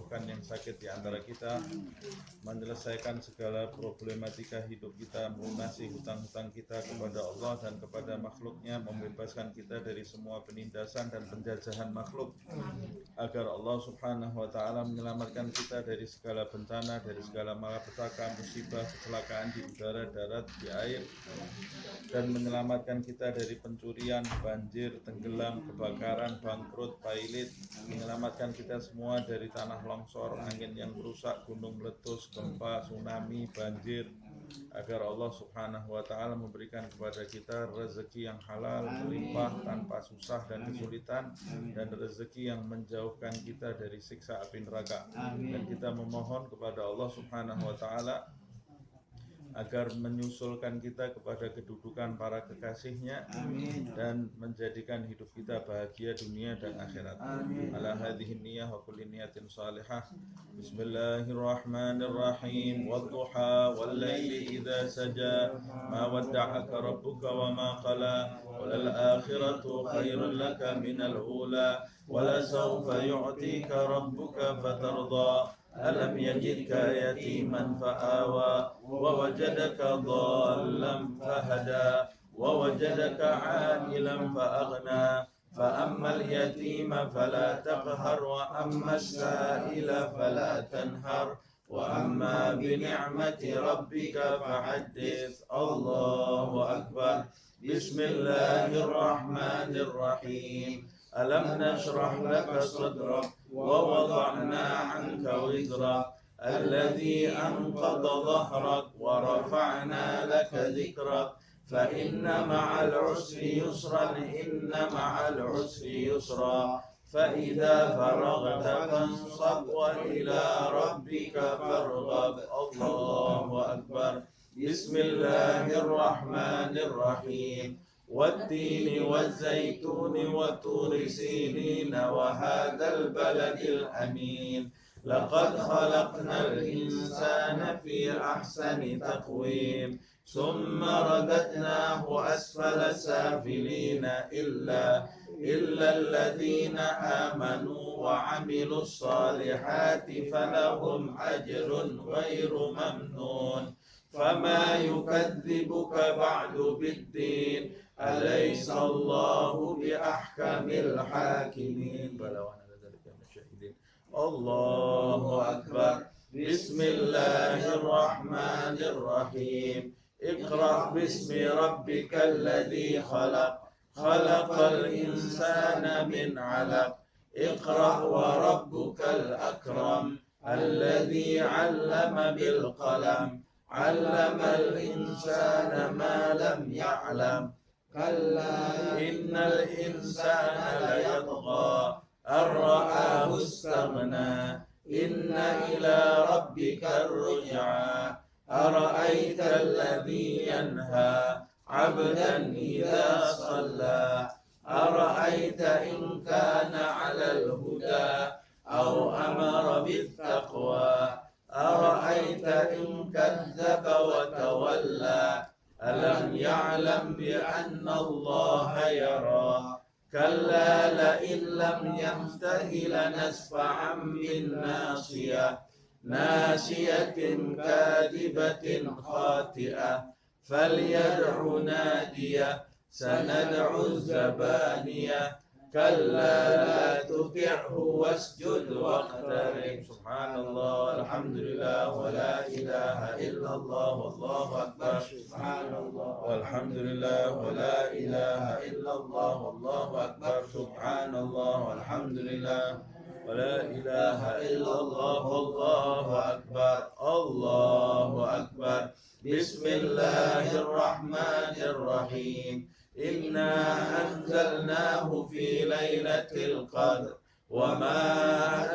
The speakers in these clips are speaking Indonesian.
menyembuhkan yang sakit di antara kita, menyelesaikan segala problematika hidup kita, melunasi hutang-hutang kita kepada Allah dan kepada makhluknya, membebaskan kita dari semua penindasan dan penjajahan makhluk, agar Allah subhanahu wa ta'ala menyelamatkan kita dari segala bencana, dari segala malapetaka, musibah, kecelakaan di udara, darat, di air, dan menyelamatkan kita dari pencurian, banjir, tenggelam, kebakaran, bangkrut, pailit, menyelamatkan kita semua dari tanah longsor, angin yang merusak, gunung meletus, gempa, tsunami, banjir, agar Allah subhanahu wa ta'ala memberikan kepada kita rezeki yang halal, melimpah, tanpa susah dan kesulitan, dan rezeki yang menjauhkan kita dari siksa api neraka. Dan kita memohon kepada Allah subhanahu wa ta'ala agar menyusulkan kita kepada kedudukan para kekasihnya dan menjadikan hidup kita bahagia dunia dan akhirat. Ala hadhihi niyyah wa kulli niyatin salihah. Bismillahirrahmanirrahim. Wadduha wal laili idza saja ma wadda'aka rabbuka wa ma qala walal akhiratu khairun laka minal ula wala sawfa yu'tika rabbuka fatarda. ألم يجدك يتيما فآوى ووجدك ضالا فهدى ووجدك عائلا فأغنى فأما اليتيم فلا تقهر وأما السائل فلا تنهر وأما بنعمة ربك فحدث. الله أكبر. بسم الله الرحمن الرحيم. ألم نشرح لك صدرك ووضعنا عنك وزرك الذي أنقض ظهرك ورفعنا لك ذكرك فإن مع العسر يسرا إن مع العسر يسرا فإذا فرغت فانصب وإلى ربك فارغب. الله أكبر. بسم الله الرحمن الرحيم. والتين والزيتون وطور سينين وهذا البلد الأمين لقد خلقنا الإنسان في أحسن تقويم ثم رددناه أسفل سافلين إلا الذين آمنوا وعملوا الصالحات فلهم أجر غير ممنون فما يكذبك بعد بالدين أليس الله بأحكم الحاكمين. الله أكبر. بسم الله الرحمن الرحيم. اقرأ باسم ربك الذي خلق خلق الإنسان من علق اقرأ وربك الأكرم الذي علم بالقلم علم الإنسان ما لم يعلم كلا إن الإنسان ليطغى أن رآه استغنى إن إلى ربك الرجعى أرأيت الذي ينهى عبدا إذا صلى أرأيت إن كان على الهدى أو أمر بالتقوى أرأيت إن كذب وتولى ألم يعلم بأن الله يرى كلا لئن لم ينته لنسفعا بالناصية ناسية كاذبة خاطئة فليدع نادية سندع الزبانية كلا لا تطعه واسجد واقترب. سبحان الله والحمد لله ولا إله إلا الله والله أكبر. سبحان الله والحمد لله ولا إله إلا الله والله أكبر. سبحان الله والحمد لله ولا إله إلا الله والله أكبر. الله أكبر. بسم الله الرحمن الرحيم. إنا أنزلناه في ليلة القدر وما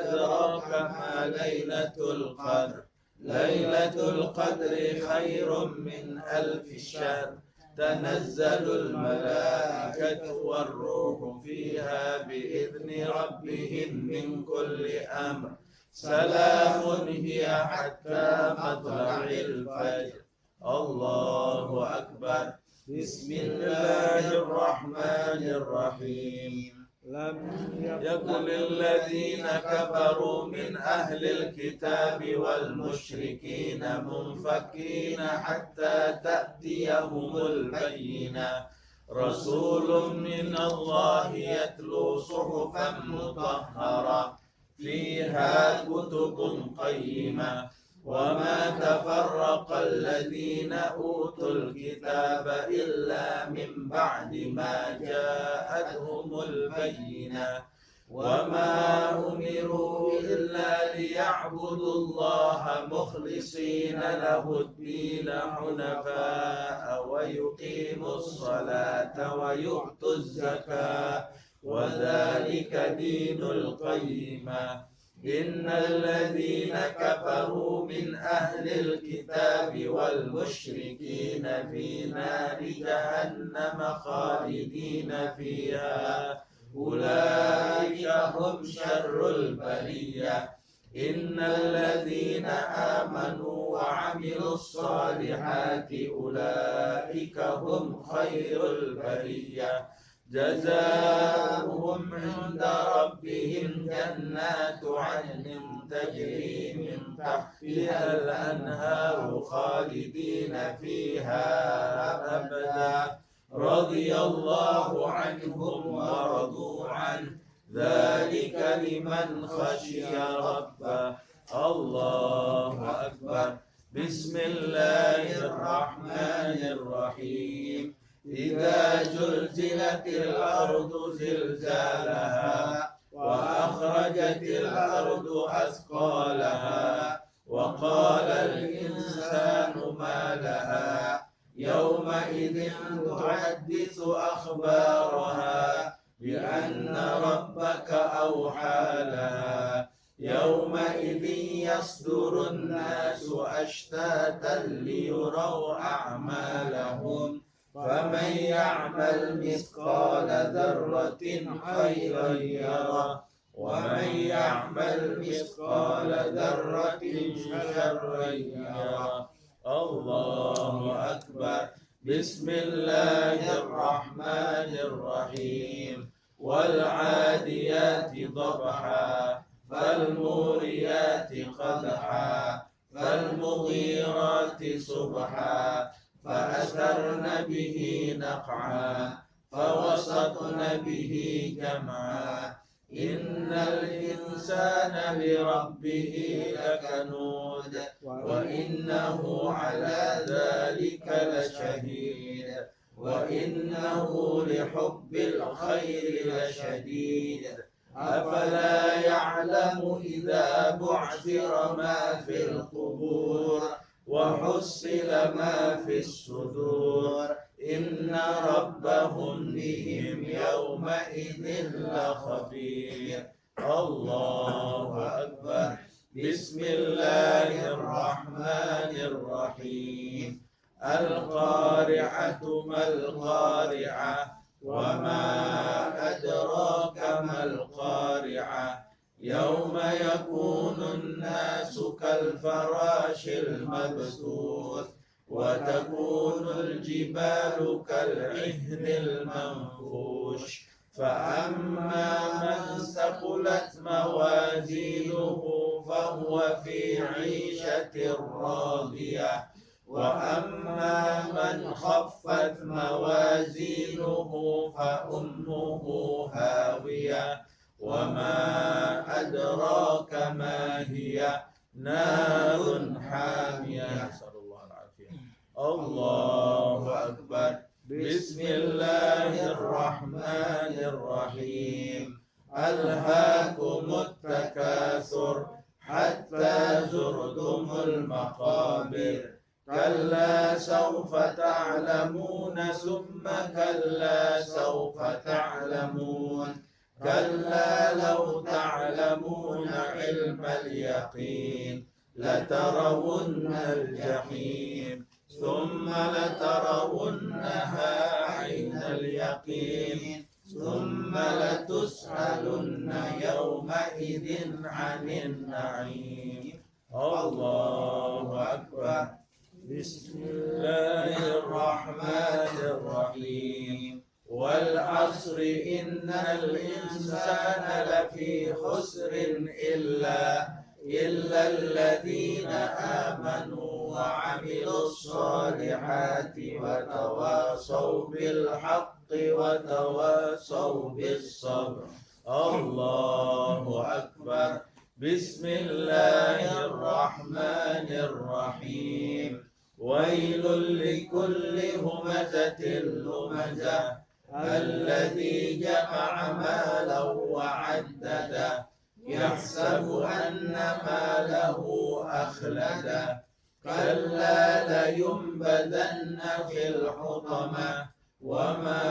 أدراك ما ليلة القدر ليلة القدر خير من 1000 شهر تنزل الملائكة والروح فيها بإذن ربهم من كل أمر سلام هي حتى مطلع الفجر. الله أكبر. بسم الله الرحمن الرحيم. لم يقل الذين كفروا من أهل الكتاب والمشركين منفكين حتى تأتيهم البينة رسول من الله يتلو صحفا مطهرة فيها كتب قيمة وما تفرق الذين أوتوا الكتاب إلا من بعد ما جاءتهم البينة وما أمروا إلا ليعبدوا الله مخلصين له الدين حنفاء ويقيموا الصلاة ويؤتوا الزكاة وذلك دين القيمة إن الذين كفروا من أهل الكتاب والمشركين في نار جهنم خالدين فيها أولئك هم شر البرية إن الذين آمنوا وعملوا الصالحات أولئك هم خير البرية جزاؤهم عند ربهم جنات عدن تجري من تحتها الأنهار خالدين فيها أبدا رضي الله عنهم ورضوا عنه ذلك لمن خشي ربه الله أكبر بسم الله الرحمن الرحيم إذا زلزلت الأرض زلزالها وأخرجت الأرض أثقالها وقال الإنسان ما لها يومئذ تحدث أخبارها بأن ربك أوحى لها يومئذ يصدر الناس أشتاتا ليروا أعمالهم فمن يعمل مثقال ذرة خيرا يره ومن يعمل مثقال ذرة شرا يره الله أكبر بسم الله الرحمن الرحيم والعاديات ضبحا فالموريات قدحا فالمغيرات صبحا فأثرن به نقعا فوسطن به جمعا إن الإنسان لربه لكنود وإنه على ذلك لشهيد وإنه لحب الخير لشديد أفلا يعلم إذا بعثر ما في القبور وحصل ما في الصدور إن ربهم بهم يومئذ لخبير الله أكبر بسم الله الرحمن الرحيم القارعة ما القارعة وما أدراك ما القارعة يوم يكون الناس كالفراش المبثوث وتكون الجبال كالعهن المنفوش فأما من ثقلت موازينه فهو في عيشة راضية وأما من خفت موازينه فأمه هاوية وما أدراك ما هي نار حامية نسأل الله العافية الله أكبر بسم الله الرحمن الرحيم ألهاكم التكاثر حتى زرتم المقابر كلا سوف تعلمون ثم كلا سوف تعلمون كلا لو تعلمون علم اليقين لترون الجحيم ثم لترونها عين اليقين ثم لتسألن يومئذ عن النعيم الله أكبر بسم الله الرحمن الرحيم والعصر إن الإنسان لفي خسر إلا الذين آمنوا وعملوا الصالحات وتواصوا بالحق وتواصوا بالصبر. الله أكبر. بسم الله الرحمن الرحيم. ويل لكل همزة لمزة الذي جمع مالا وعدده يحسب أن ماله أخلده كلا لينبذن في الحطمة وما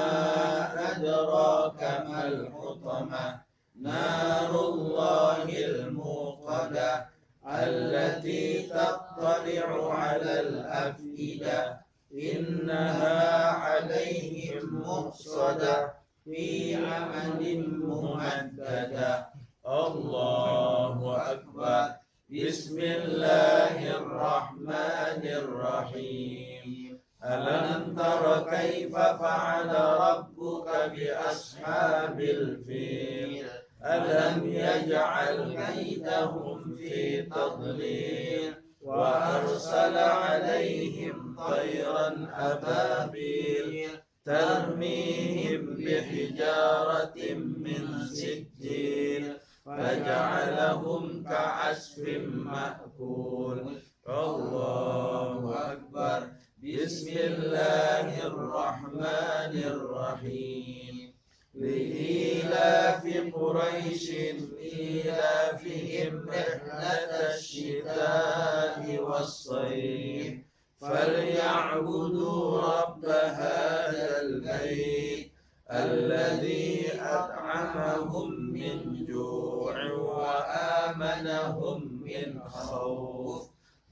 أدراك ما الحطمة نار الله الموقدة التي تطلع على الأفئدة إنها عليهم مؤصدة في عمد ممددة. الله أكبر. بسم الله الرحمن الرحيم. ألم تر كيف فعل ربك بأصحاب الفيل ألم يجعل كيدهم في تضليل وأرسل عليهم طيرا أبابيل ترميهم بحجارة من سجيل فجعلهم كعصف مأكول. الله أكبر. بسم الله الرحمن الرحيم. لإيلاف قريش إيلافهم رحلة الشتاء والصيف فليعبدوا رب هذا البيت الذي أطعمهم من جوع وآمنهم من خوف.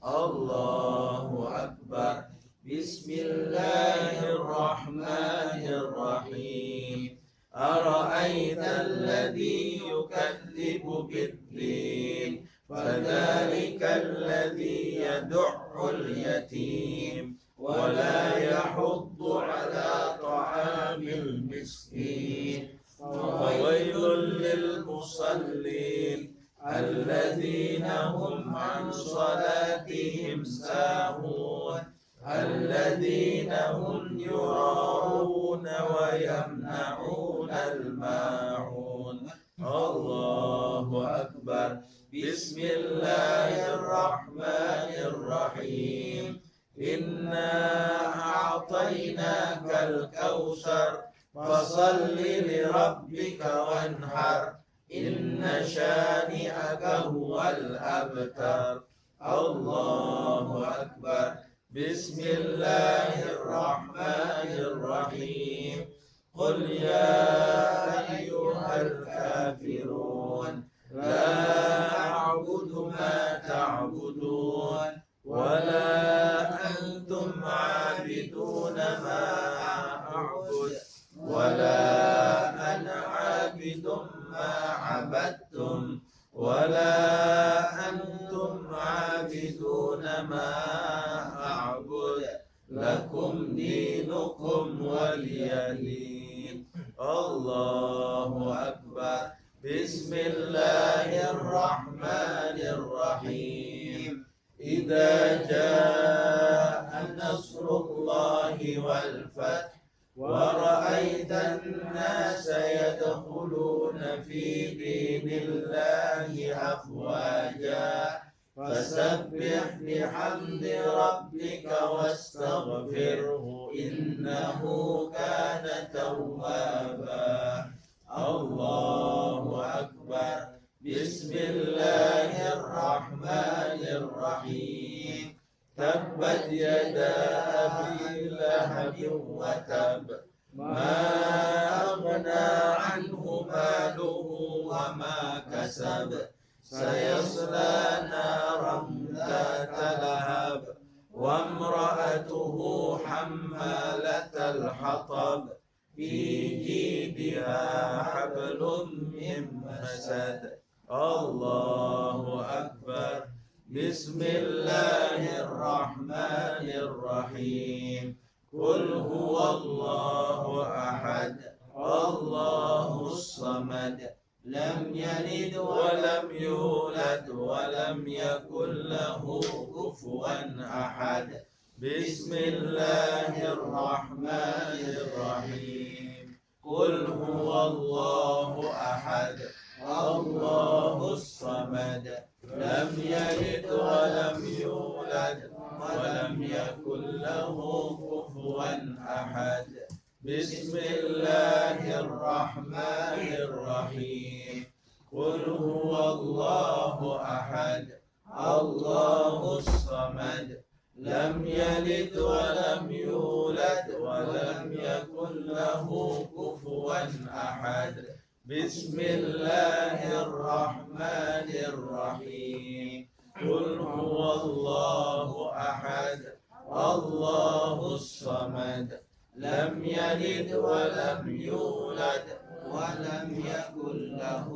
الله أكبر. بسم الله الرحمن الرحيم. أرأيت الذي يكذب بالدين فذلك الذي يدع اليتيم ولا يحض على طعام المسكين وويل للمصلين الذين هم عن صلاتهم ساهون الذين هم يراءون ويمنعون الماعون. الله أكبر. بسم الله الرحمن الرحيم. إنا أعطيناك الكوثر فصل لربك وانحر إن شانئك هو الأبتر. الله أكبر. بسم الله الرحمن الرحيم. قل يا أيها الكافرون لا أعبد ما تعبدون ولا أنتم عابدون ما أعبد ولا أنا عابد ما عبدتم ولا أنتم عابدون ما أعبد لكم دينكم ولي دين. الله أكبر. بسم الله الرحمن الرحيم. إذا جاء نصر الله والفتح ورأيت الناس يدخلون في دين الله أفواجا فسبح بحمد ربك واستغفره إنه كان توابا. الله أكبر. بسم الله الرحمن الرحيم. تبت يدا أبي لهب وتب ما أغنى عنه ماله وما كسب سيصلى نارا ذات لهب وامرأته حمالة الحطب في جيدها حبل من مسد. الله أكبر. بسم الله الرحمن الرحيم. قل هو الله أحد الله الصمد لم يلد ولم يولد ولم يكن له كفوا أحد بسم الله الرحمن الرحيم قل هو الله أحد الله الصمد لم يلد ولم يولد ولم يكن له كفوا أحد بسم الله الرحمن الرحيم قل هو الله أحد الله الصمد لم يلد ولم يولد ولم يكن له كفوا أحد بسم الله الرحمن الرحيم قل هو الله أحد الله الصمد لم يلد ولم يولد ولم يكن له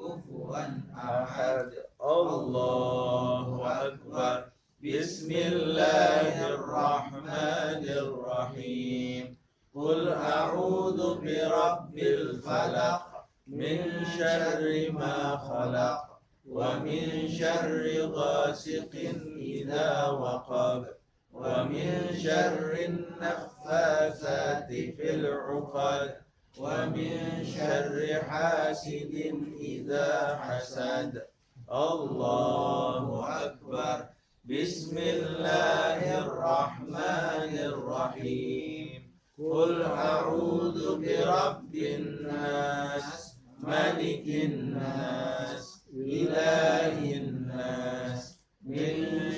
كفوا أحد الله أكبر بسم الله الرحمن الرحيم قل أعوذ برب الفلق من شر ما خلق ومن شر غاسق إذا وقب ومن شر النفاثات في العقد ومن شر حاسد إذا حسد الله أكبر بسم الله الرحمن الرحيم قل أعوذ برب الناس ملك الناس إله الناس من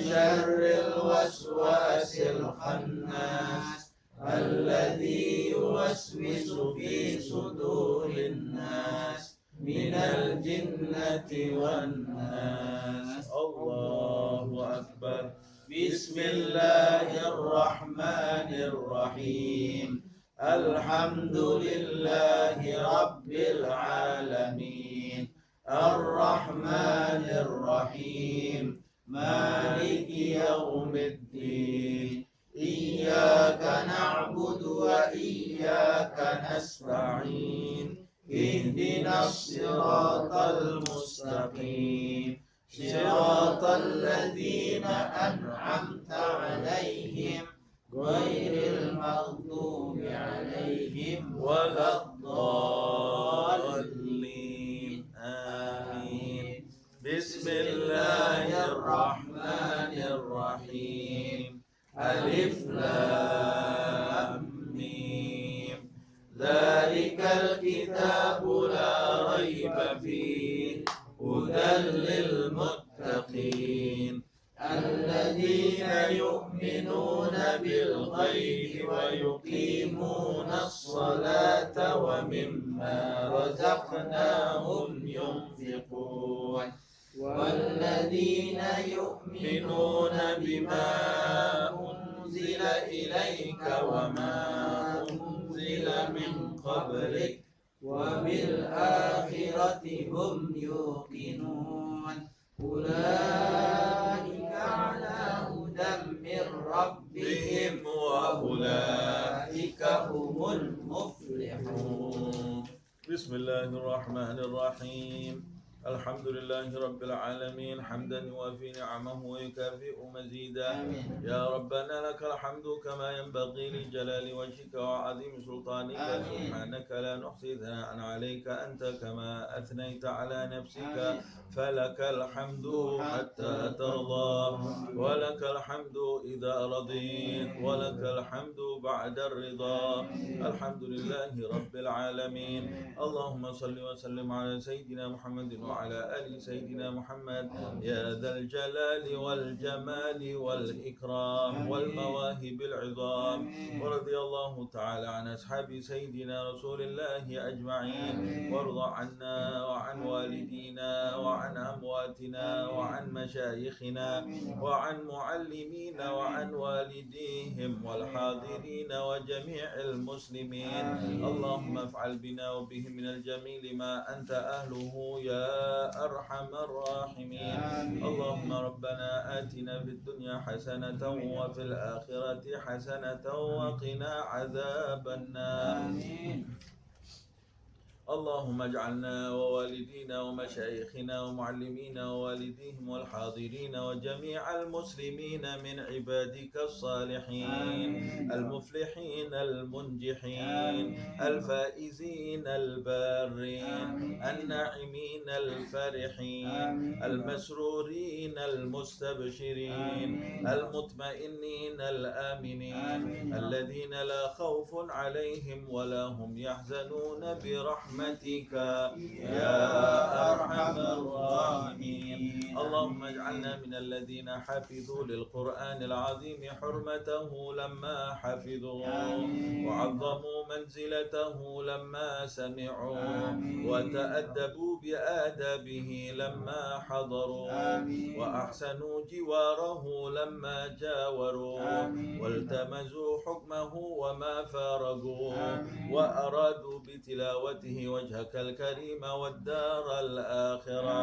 شر الوسواس الخناس الذي يوسوس في صدور الناس من الجنة والناس الله أكبر بسم الله الرحمن الرحيم الحمد لله رب العالمين الرحمن الرحيم مالك يوم الدين إياك نعبد وإياك نستعين اهدنا الصراط المستقيم صراط الذين أنعمت عليهم غير المغضوب عليهم ولا الضالين آمين بسم الله الرحمن الرحيم ألف لام ميم ذلك الكتاب لا ريب فيه هدى للمتقين الذين يؤمنون بالغيب ويقيمون الصلاة ومما رزقناهم ينفقون والذين يؤمنون بما أنزل إليك وما أنزل من قبلك وبالآخرة هم يوقنون أولئك على هدى من ربهم وأولئك هم المفلحون بسم الله الرحمن الرحيم الحمد لله رب العالمين حمدا يوافي نعمه ويكافئ مزيدا يا ربنا لك الحمد كما ينبغي لجلال وجهك وعظيم سلطانك سبحانك لا نحصي ثناء عليك أنت كما أثنيت على نفسك فلك الحمد حتى ترضى ولك الحمد إذا رضيت ولك الحمد بعد الرضا الحمد لله رب العالمين اللهم صل وسلم على سيدنا محمد وعلى آل سيدنا محمد يا ذا الجلال والجمال والإكرام والمواهب العظام ورضي الله تعالى عن أصحاب سيدنا رسول الله أجمعين وارض عنا وعن والدينا وعن أمواتنا وعن مشايخنا وعن معلمين وعن والديهم والحاضرين وجميع المسلمين اللهم افعل بنا وبهم من الجميل ما أنت أهله يا أرحم الراحمين. اللهم ربنا آتنا في الدنيا حسنة وفي الآخرة حسنة وقنا عذاب النار. اللهم اجعلنا ووالدينا ومشايخنا ومعلمينا ووالديهم والحاضرين وجميع المسلمين من عبادك الصالحين المفلحين المنجحين الفائزين البارين الناعمين الفرحين المسرورين المستبشرين المطمئنين الآمنين الذين لا خوف عليهم ولا هم يحزنون برحمتك يا أرحم الراحمين. اللهم اجعلنا من الذين حفظوا للقرآن العظيم حرمته لما حفظوا وعظموا منزلته لما سمعوا وتأدبوا بآدابه لما حضروا وأحسنوا جواره لما جاوروا والتمسوا حكمه وما فارقوا وأرادوا بتلاوته وجهك الكريم والدار الآخرة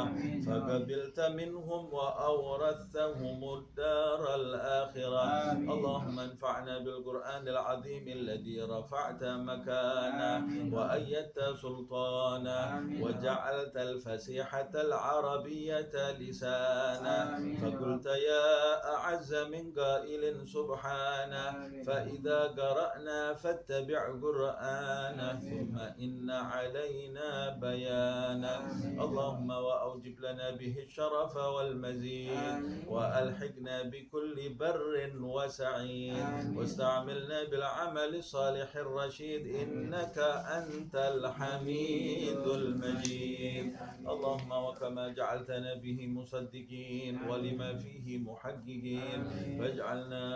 فقبلت منهم وأورثتهم الدار الآخرة. اللهم انفعنا بالقرآن العظيم الذي رفعت مكانه وأيدت سلطانه وجعلت الفسيحة العربية لسانه فقلت يا أعز من قائل سبحانه فإذا قرأنا فاتبع قرآنه ثم إن علينا بيانه. اللهم وأوجب لنا به الشرف والمزيد وألحقنا بكل بر وسعيد واستعملنا بالعمل الصالح الرشيد إنك أنت الحميد المجيد. اللهم وكما جعلتنا به مصدقين ولما فيه محققين فاجعلنا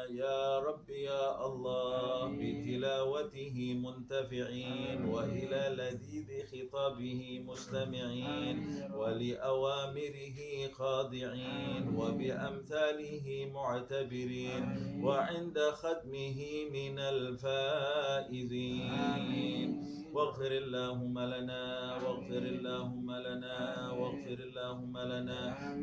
يا رب يا الله بتلاوته منتفعين وإلى لذيذ خطابه مستمعين ولأوامره خاضعين وبأمثاله معتبرين وعند ختمه من الفائزين. واغفر اللهم لنا واغفر اللهم لنا واغفر اللهم لنا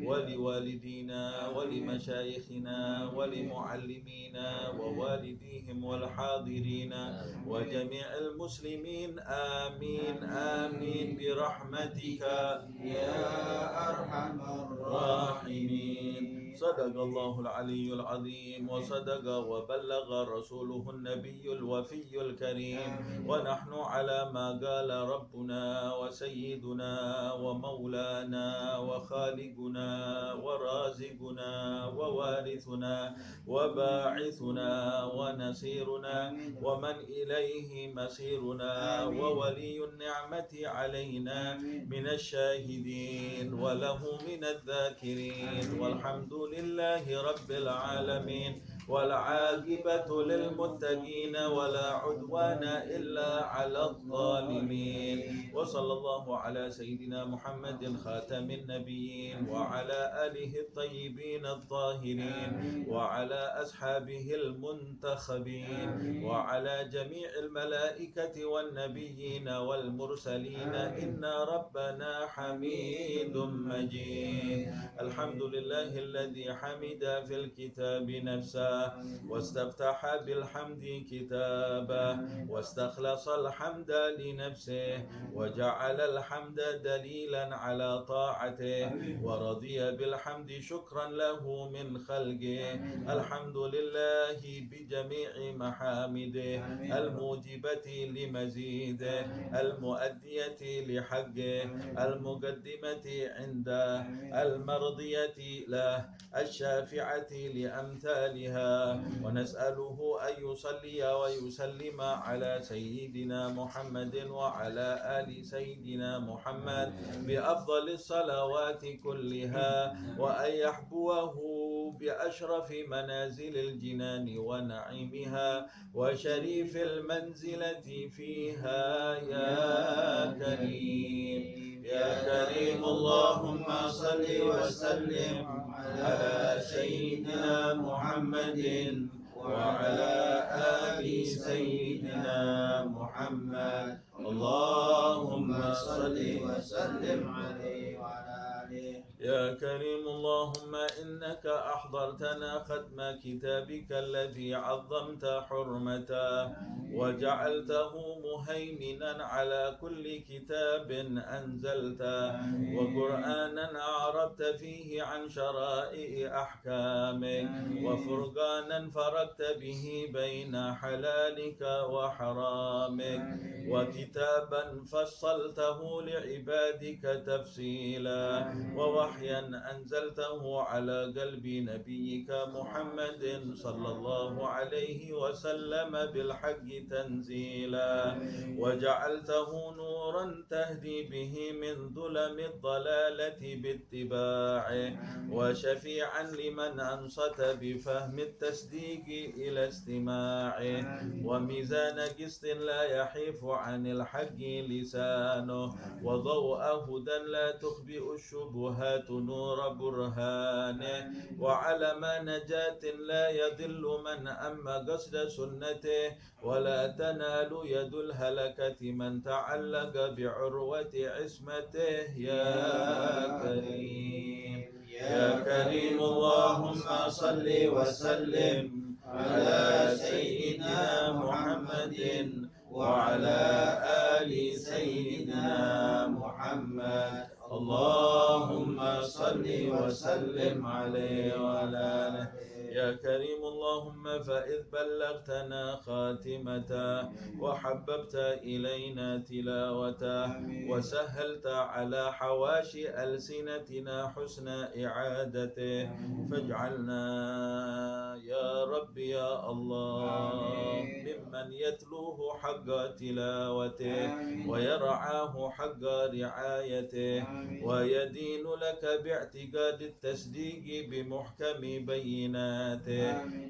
ولوالدينا ولمشايخنا ولمعلمينا ووالديهم والحاضرين وجميع المسلمين آمين آمين برحمتك يا أرحم الراحمين. صدق الله العلي العظيم وصدق وبلغ رسوله النبي الوفي الكريم ونحن على ما قال ربنا وسيدنا ومولانا وخالقنا ورازقنا ووارثنا وباعثنا ونصيرنا ومن إليه مصيرنا وولي النعمة علينا من الشاهدين وله من الذاكرين والحمد لله رب العالمين والعاقبة للمتقين ولا عدوان إلا على الظالمين. وصلى الله على سيدنا محمد خاتم النبيين وعلى آله الطيبين الطاهرين وعلى أصحابه المنتخبين وعلى جميع الملائكة والنبيين والمرسلين إن ربنا حميد مجيد. الحمد لله الذي حمد في الكتاب نفسه واستفتح بالحمد كتابه واستخلص الحمد لنفسه وجعل الحمد دليلا على طاعته ورضي بالحمد شكرا له من خلقه. الحمد لله بجميع محامده الموجبة لمزيده المؤدية لحقه المقدمة عنده المرضية له الشافعة لأمثالها. ونسأله أن يصلي ويسلم على سيدنا محمد وعلى آل سيدنا محمد بأفضل الصلوات كلها وأن يحبوه بأشرف منازل الجنان ونعيمها وشريف المنزلة فيها يا كريم يا كريم. اللهم صل وسلم على سيدنا محمد وعلى آل سيدنا محمد. اللهم صل وسلم عليه يا كريم اللهم إنك أحضرتنا ختم كتابك الذي عظمت حرمته وجعلته مهيمنا على كل كتاب أنزلته وقرآنا أعربت فيه عن شرائع أحكامك وفرقانا فرقت به بين حلالك وحرامك وكتابا فصلته لعبادك تفصيلا ووحيا أنزلته على قلب نبيك محمد صلى الله عليه وسلم بالحق تنزيلا وجعلته نورا تهدي به من ظلم الضلالة باتباعه وشفيعا لمن أنصت بفهم التصديق إلى استماعه وميزان قسط لا يحيف عن الحق لسانه وضوء هدى لا تخبئ الشبهات نور برهانه وعلم نجاة لا يضل من أما قصد سنته ولا تنال يد الهلكة من تعلق بعروة عصمته يا كريم يا كريم اللهم صل وسلم على سيدنا محمد وعلى آل سيدنا محمد اللهم صل وسلم عليه وعلى آله يا كريم اللهم فإذ بلغتنا خاتمته وحببت إلينا تلاوته وسهلت على حواشي ألسنتنا حسن إعادته فاجعلنا يا رب يا الله ممن يتلوه حق تلاوته ويرعاه حق رعايته ويدين لك باعتقاد التصديق بمحكم بيناته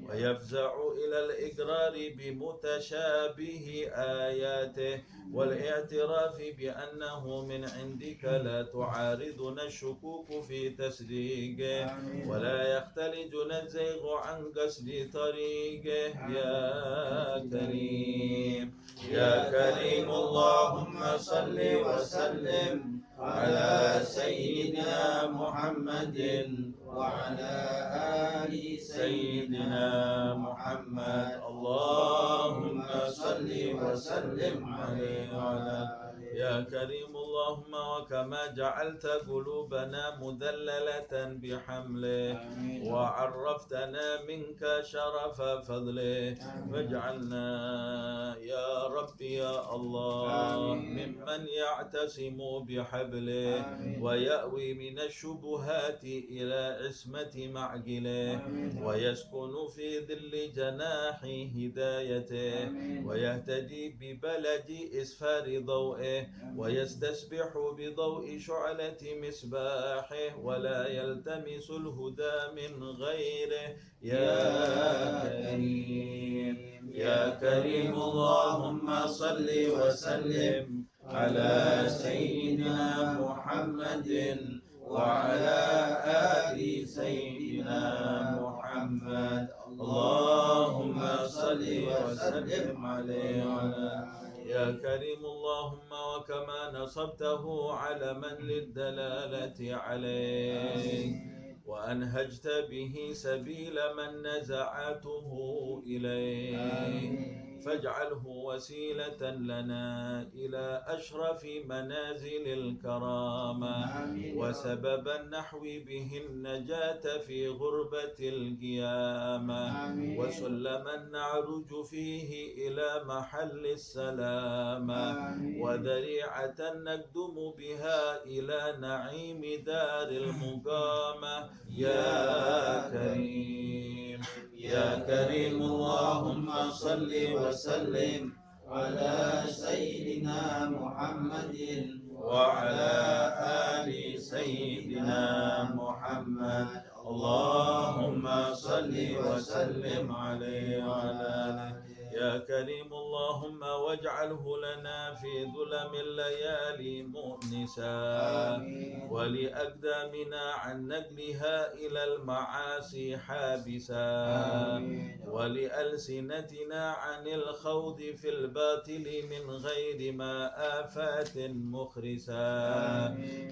ويفزع إلى الإقرار بمتشابه آياته والاعتراف بأنه من عندك لا تعارضنا الشكوك في تصديقه ولا يختلجنا الزيغ عن قصد طريقه يا كريم يا كريم اللهم صل وسلم على سيدنا محمد وعلى آل سيدنا محمد اللهم صل وسلم عليه وعلى يا كريم اللهم وكما جعلت قلوبنا مذللة بحمله وعرفتنا منك شرف فضله فاجعلنا يا رب يا الله ممن يعتصم بحبله ويأوي من الشبهات إلى عصمة معقله ويسكن في ظل جناح هدايته ويهتدي ببلد إسفار ضوئه ويستسبح بضوء شعلة مصباحه ولا يلتمس الهدى من غيره يا كريم يا كريم اللهم صل وسلم على سيدنا محمد وعلى آل سيدنا محمد اللهم صل وسلم عليه وعلى يا كريم اللهم وكما نصبته علما للدلالة عليه وأنهجت به سبيل من نزعته إليه فاجعله وسيلة لنا إلى أشرف منازل الكرامة وسبب النحو به النجاة في غربة القيامة وسلما نعرج فيه إلى محل السلامة وذريعة نقدم بها إلى نعيم دار المقامة يا كريم يا كريم اللهم صل وسلم على سيدنا محمد وعلى آل سيدنا محمد اللهم صل وسلم عليه وعلى آله يا كريم اللهم وجه واجعله لنا في ظلم الليالي مؤنسا ولأقدامنا عن نقلها إلى المعاصي حابسا ولألسنتنا عن الخوض في الباطل من غير ما آفات مخرسا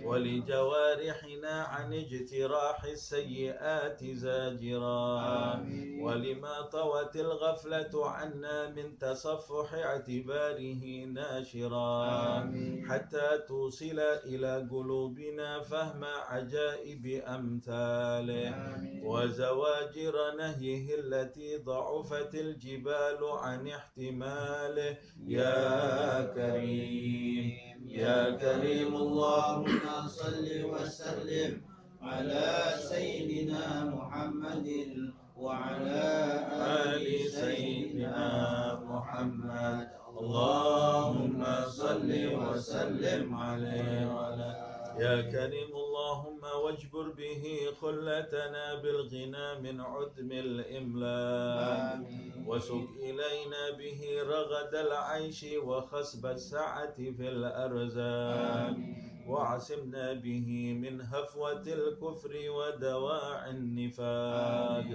ولجوارحنا عن اجتراح السيئات زاجرا ولما طوت الغفلة عنا من تصفح اعتباره ناشرا حتى توصل إلى قلوبنا فهم عجائب أمثاله وزواجر نهيه التي ضعفت الجبال عن احتماله يا كريم يا كريم اللهم صل وسلم على سيدنا محمد وعلى آل سيدنا محمد اللهم صل وسلم عليه وعلى يا كريم اللهم واجبر به خلتنا بالغنى من عدم الإملاك وسق إلينا به رغد العيش وخسب السعة في الأرزاق وعصمنا به من هفوة الكفر ودواعي النفاق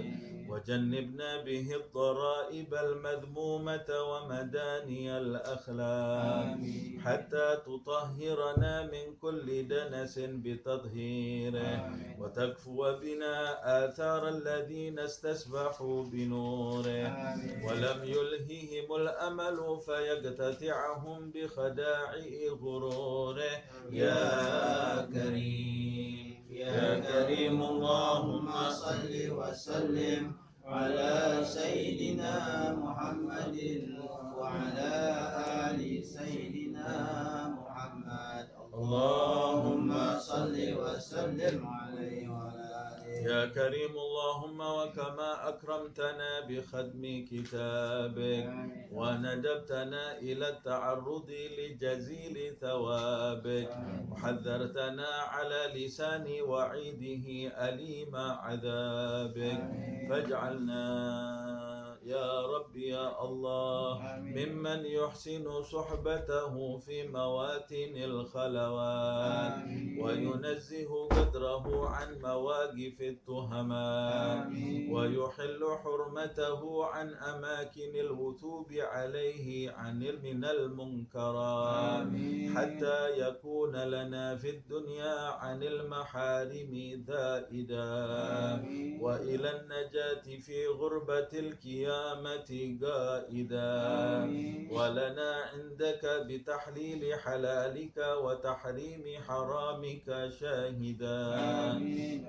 وجنبنا به الضرائب المذمومة ومداني الأخلاق حتى تطهرنا من كل دنس بتطهيره وتكفو بنا آثار الذين استسبحوا بنوره ولم يلههم الأمل فيقتطعهم بخداع غروره يا كريم يا كريم اللهم صل وسلم على سيدنا محمد وعلى آل سيدنا محمد اللهم صل وسلم عليه وعلى آله يا كريم اللهم وكما أكرمتنا بختم كتابك وندبتنا إلى التعرض لجزيل ثوابك وحذرتنا على لسان وعيده أليم عذابك فاجعلنا يا رب يا الله ممن يحسن صحبته في مواتن الخلوات وينزه قدره عن مواقف التهمات ويحل حرمته عن أماكن الوثوب عليه عن من المنكرات حتى يكون لنا في الدنيا عن المحارم ذائدا وإلى النجاة في غربة القيامة قائدا ولنا عندك بتحليل حلالك وتحريم حرامك شاهدا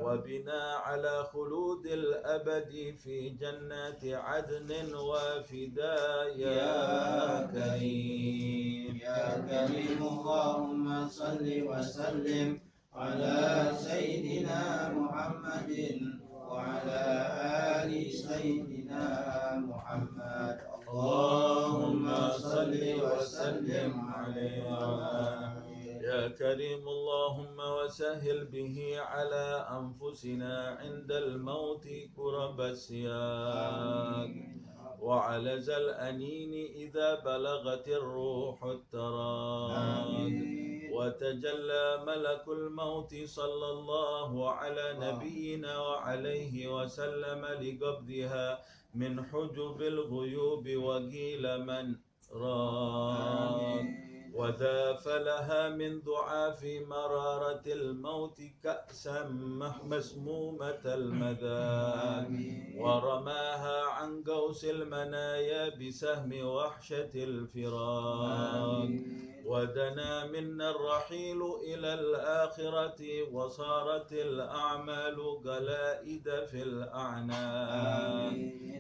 وبنا على خلود الأبد في جنات عدن وافدا يا كريم يا كريم اللهم صل وسلم على سيدنا محمد وعلى آل سيدنا محمد اللهم صل وسلم عليه يا كريم اللهم وسهل به على أنفسنا عند الموت كرب السياق وعلى الأنين إذا بلغت الروح التراق وتجلى ملك الموت صلى الله على نبينا وعليه وسلم لقبضها من حجب الغيوب وقيل من راق وذاف لها من ضعاف مرارة الموت كأسا مسمومة المذاق ورماها عن قوس المنايا بسهم وحشة الفراق ودنا منا الرحيل إلى الآخرة وصارت الأعمال قلائد في الأعناق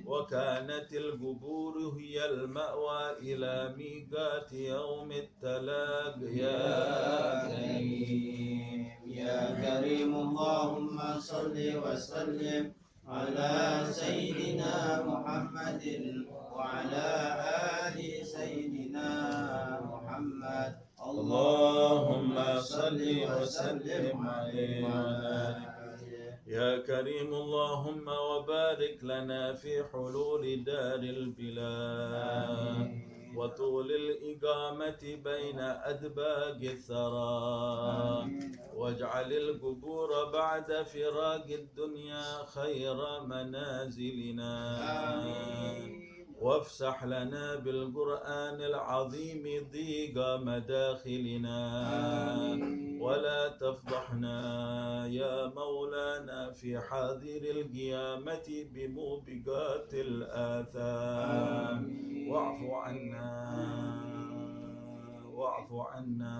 وكانت القبور هي المأوى إلى ميقات يوم التلاق يا كريم يا كريم اللهم صل وسلم على سيدنا محمد وعلى آل سيدنا محمد اللهم صل وسلم عليه يا كريم اللهم وبارك لنا في حلول دار البلاد وطول الإقامة بين أدباج الثرى واجعل القبور بعد فراق الدنيا خير منازلنا وافسح لنا بالقرآن العظيم ضيق مداخلنا ولا تفضحنا يا مولانا في حاضر القيامة بموبقات الآثام واعف عنا واعف عنا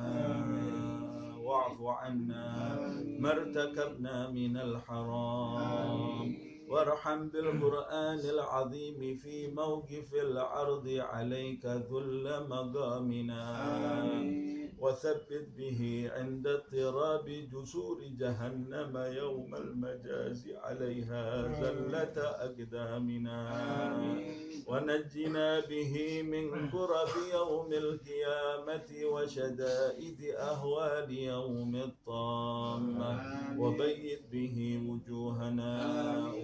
واعف عنا ما ارتكبنا من الحرام وارحم بالقرآن العظيم في موقف العرض عليك ذل مقامنا وثبت به عند اضطراب جسور جهنم يوم المجاز عليها زلة أقدامنا ونجنا به من كرب يوم القيامة وشدائد أهوال يوم الطامة وبيت به وجوهنا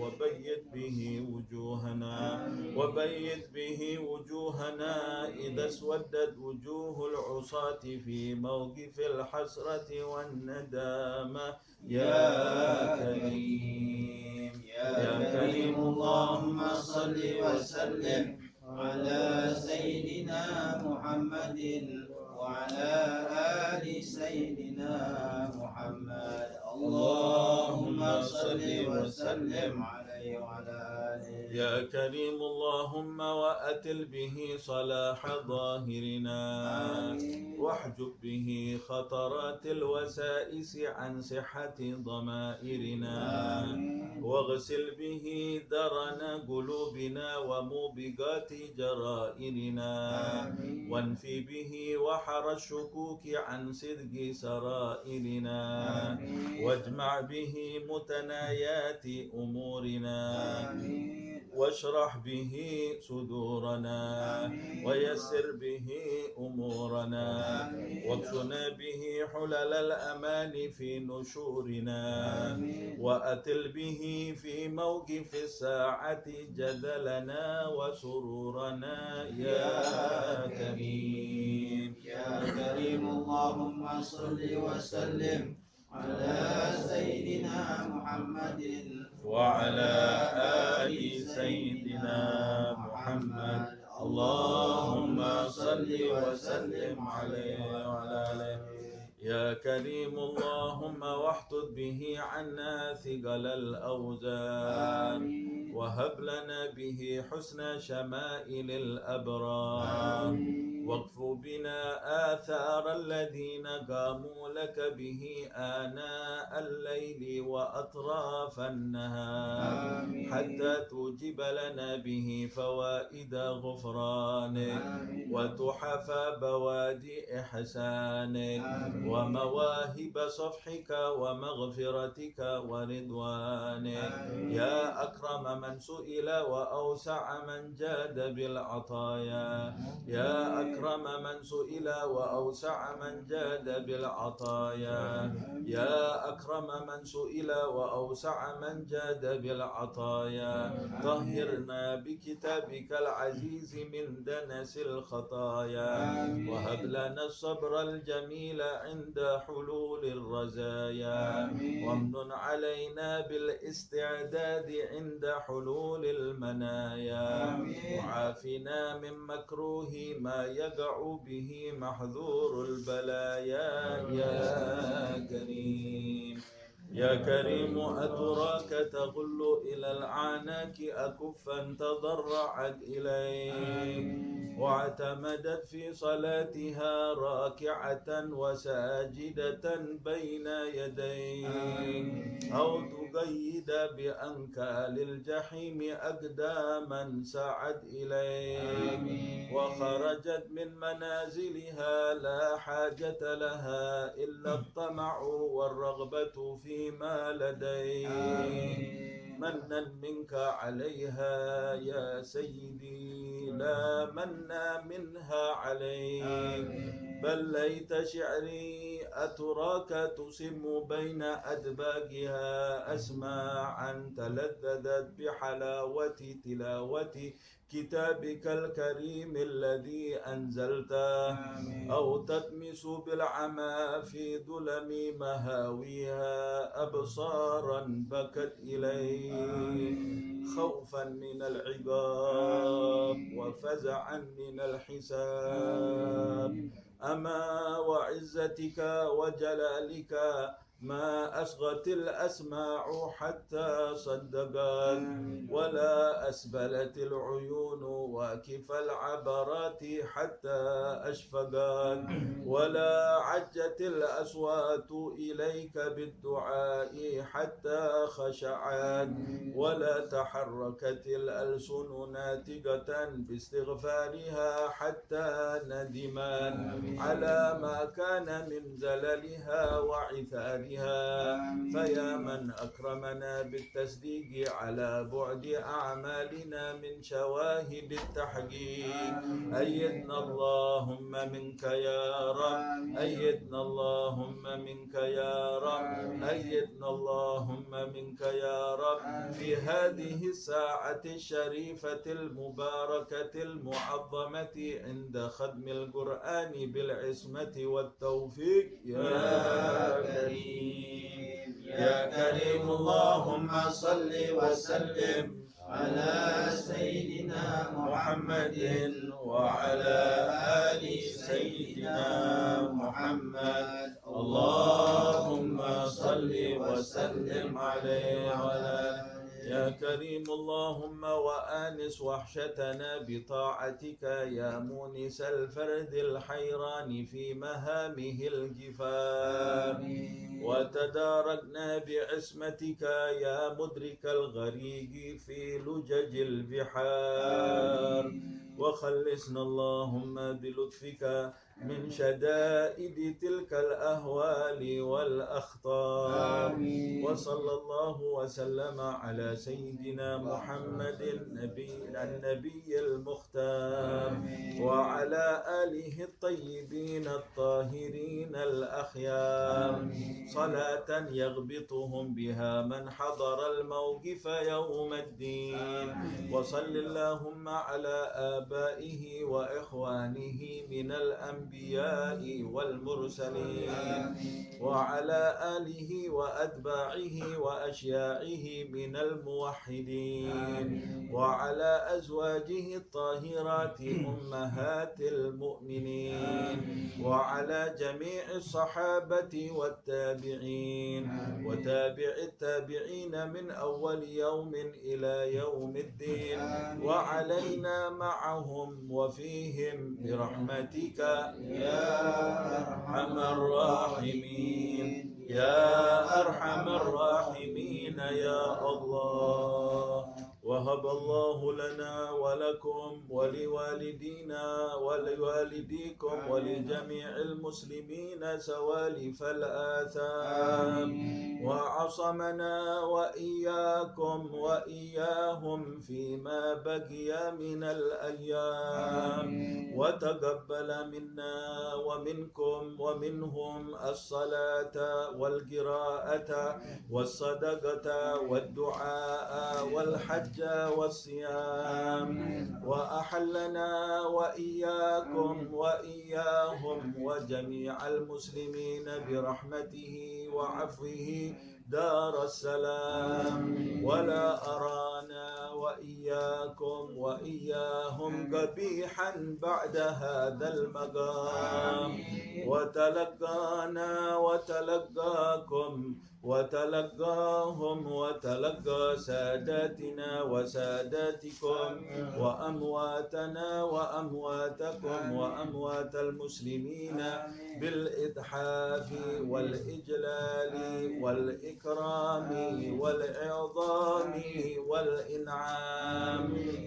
وبيت به وجوهنا وبيت به وجوهنا إذا اسودت وجوه العصاة في موقف الحسرة والندامة يا كريم يا كريم اللهم صل وسلم على سيدنا محمد وعلى آل سيدنا محمد اللهم صل وسلم عليه وعلى آله يا كريم اللهم وأتل به صلاح ظاهرنا واحجب به خطرات الوسائس عن صحة ضمائرنا واغسل به درن قلوبنا وموبقات جرائرنا وانفي به وحر الشكوك عن صدق سرائرنا واجمع به متنايات أمورنا واشرح به صدورنا ويسر به أمورنا واكسنا به حلل الأمان في نشورنا وأتل به في موقف الساعة جدلنا وسرورنا يا كريم يا كريم اللهم صل وسلم على سيدنا محمد وعلى آل سيدنا محمد اللهم صل وسلم عليه وعلى آله يا كريم اللهم واحطط به عنا ثقل الأوزان وهب لنا به حسن شمائل الأبرار واكف بنا آثار الذين قاموا لك به آناء الليل وأطراف النهار حتى توجب لنا به فوائد غفرانك وتحف بوادي إحسانك ومواهب صفحك ومغفرتك ورضوانك يا أكرم من سئل وأوسع من جاد بالعطايا يا أكرم من سئل وأوسع من جاد بالعطايا يا أكرم من سئل وأوسع من جاد بالعطايا طهرنا بكتابك العزيز من دنس الخطايا وهب لنا الصبر الجميل عند حلول الرزايا وامن علينا بالاستعداد عند حلول المنايا وعافنا من مكروه ما يقع به محذور البلايا يا كريم يا كريم أتراك تغل إلى الأعناق أكفا تضرعت إليك واعتمدت في صلاتها راكعة وساجدة بين يديك أو تقيد بأنكال الجحيم أقداما سعت إليك وخرجت من منازلها لا حاجة لها إلا الطمع والرغبة فيما لديك منا منك عليها يا سيدي لا منا منها عليك بل ليت شعري أتراك تسم بين أدباجها أسماعا تلذذت بحلاوة تلاوة كتابك الكريم الذي أنزلته، أو تطمس بالعمى في ظلم مهاويها أبصارا بكت إليه خوفا من العقاب وفزعا من الحساب. أما وعزتك وجلالك ما أصغت الأسماع حتى صدقت، ولا أسبلت العيون واكف العبرات حتى أشفقت، ولا عجت الأصوات إليك بالدعاء حتى خشعت، ولا تحركت الألسن ناتقة باستغفارها حتى ندمت على ما كان من زللها وعثارها. فيا من أكرمنا بالتصديق على بعد أعمالنا من شواهد التحقيق، أيدنا اللهم منك يا رب، أيدنا اللهم منك يا رب، أيدنا اللهم منك يا رب في هذه الساعة الشريفة المباركة المعظمة عند ختم القرآن بالعصمة والتوفيق يا كريم يا كريم. اللهم صل وسلم على سيدنا محمد وعلى آل سيدنا محمد. اللهم صل وسلم عليه وعلى يا كريم. اللهم وآنس وحشتنا بطاعتك يا مونس الفرد الحيران في مهامه الجفاف، وتداركنا بعصمتك يا مدرك الغريق في لجج البحار، وخلصنا اللهم بلطفك من شدائد تلك الأهوال والأخطار. وصلى الله وسلم على سيدنا محمد النبي المختار وعلى آله الطيبين الطاهرين الأخيار، صلاة يغبطهم بها من حضر الموقف يوم الدين. وصل اللهم على آبائه وإخوانه من الأنبياء والمرسلين، وعلى آله وأتباعه وأشياعه من الموحدين، وعلى أزواجه الطاهرات أمهات المؤمنين، وعلى جميع الصحابة والتابعين وتابع التابعين من أول يوم إلى يوم الدين، وعلينا معهم وفيهم برحمتك يا أرحم الراحمين يا أرحم الراحمين يا الله. وهب الله لنا ولكم ولوالدينا ولوالديكم ولجميع المسلمين سوالف الآثام، وعصمنا وإياكم وإياهم فيما بقي من الأيام، وتقبل منا ومنكم ومنهم الصلاة والقراءة والصدقة والدعاء والحج والصيام، وأحلنا وإياكم وإياهم وجميع المسلمين برحمته وعفوه دار السلام، ولا أرانا وإياكم وإياهم قبيحا بعد هذا المقام، وتلقانا وتلقاكم وتلقاهم وتلقى ساداتنا وساداتكم وأمواتنا وأمواتكم وأموات المسلمين بالإتحاف والإجلال والإكرام والإعظام والإنعام.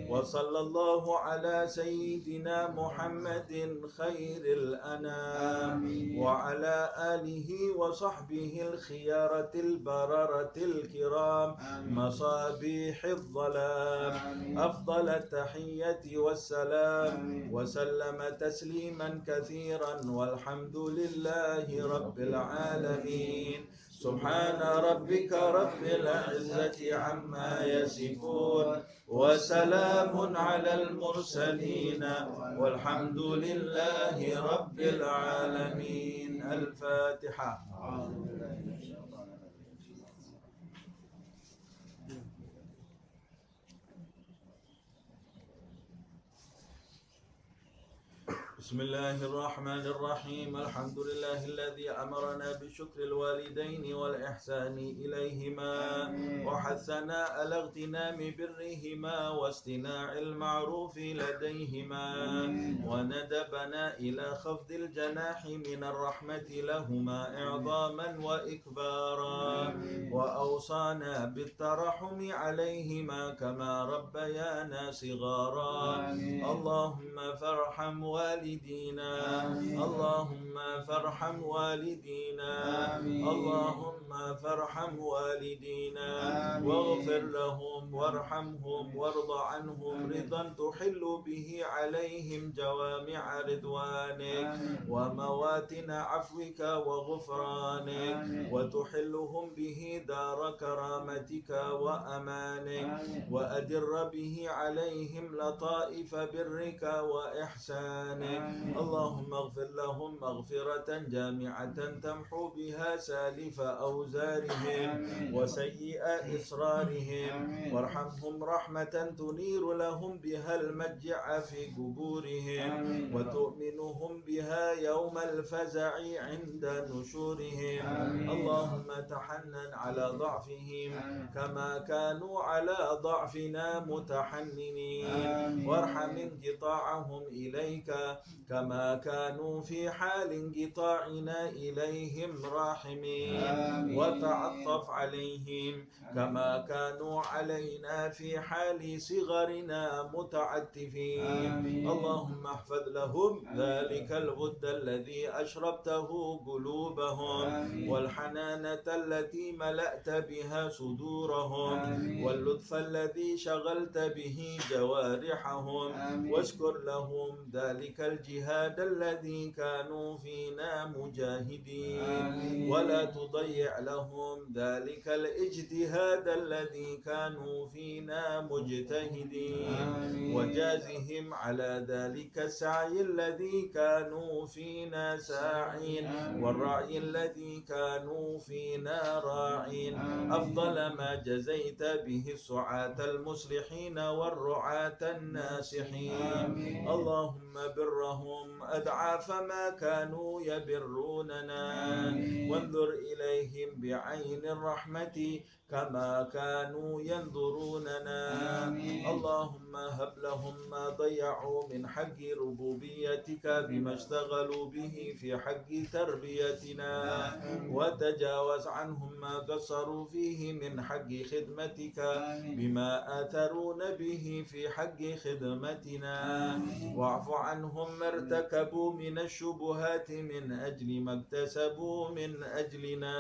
وصلى الله على سيدنا محمد خير الأنام وعلى آله وصحبه الخيارة البررة البررة الكرام مصابيح الظلام أفضل التحية والسلام وسلم تسليما كثيرا والحمد لله رب العالمين. سبحان ربك رب العزة عما يصفون وسلام على المرسلين والحمد لله رب العالمين. الفاتحة. بسم الله الرحمن الرحيم. الحمد لله الذي أمرنا بشكر الوالدين والإحسان إليهما وحثنا على اغتنام برهما واصطناع المعروف لديهما وندبنا إلى خفض الجناح من الرحمة لهما إعظاما وإكبارا وأوصانا بالترحم عليهما كما ربيانا صغارا. اللهم فارحم والدينا اللهم فارحم والدينا اللهم فارحم والدينا واغفر لهم وارحمهم وارض عنهم رضا تحل به عليهم جوامع رضوانك ومواتن عفوك وغفرانك وتحلهم به دار كرامتك وأمانك وأدر به عليهم لطائف برك وإحسانك. اللهم اغفر لهم مغفرة جامعة تمحو بها سالف أوزارهم وسيئ إصرارهم وارحمهم رحمة تنير لهم بها المجع في قبورهم وتؤمنهم بها يوم الفزع عند نشورهم. اللهم تحنن على ضعفهم كما كانوا على ضعفنا متحننين وارحم انقطاعهم إليك كما كانوا في حال انقطاعنا إليهم راحمين وتعطف عليهم كما كانوا علينا في حال صغرنا متعتفين. اللهم احفظ لهم ذلك الود الذي أشربته قلوبهم والحنانة التي ملأت بها صدورهم واللطف الذي شغلت به جوارحهم واشكر لهم ذلك الجهاد الذي كانوا فينا مجاهدين ولا تضيع لهم ذلك الاجتهاد الذي كانوا فينا مجتهدين وجازهم على ذلك السعي الذي كانوا فينا ساعين والرعي الذي كانوا فينا راعين أفضل ما جزيت به السعاة المصلحين والرعاة الناصحين. اللهم برهم أضعاف ما كانوا يبروننا وانظر إليهم بعين الرحمة كما كانوا ينظروننا. اللهم هب لهم ما ضيعوا من حق ربوبيتك بما اشتغلوا به في حق تربيتنا وتجاوز عنهم ما قصروا فيه من حق خدمتك بما آثرون به في حق خدمتنا واعف عنهم ما ارتكبوا من الشبهات من أجل ما اكتسبوا من أجلنا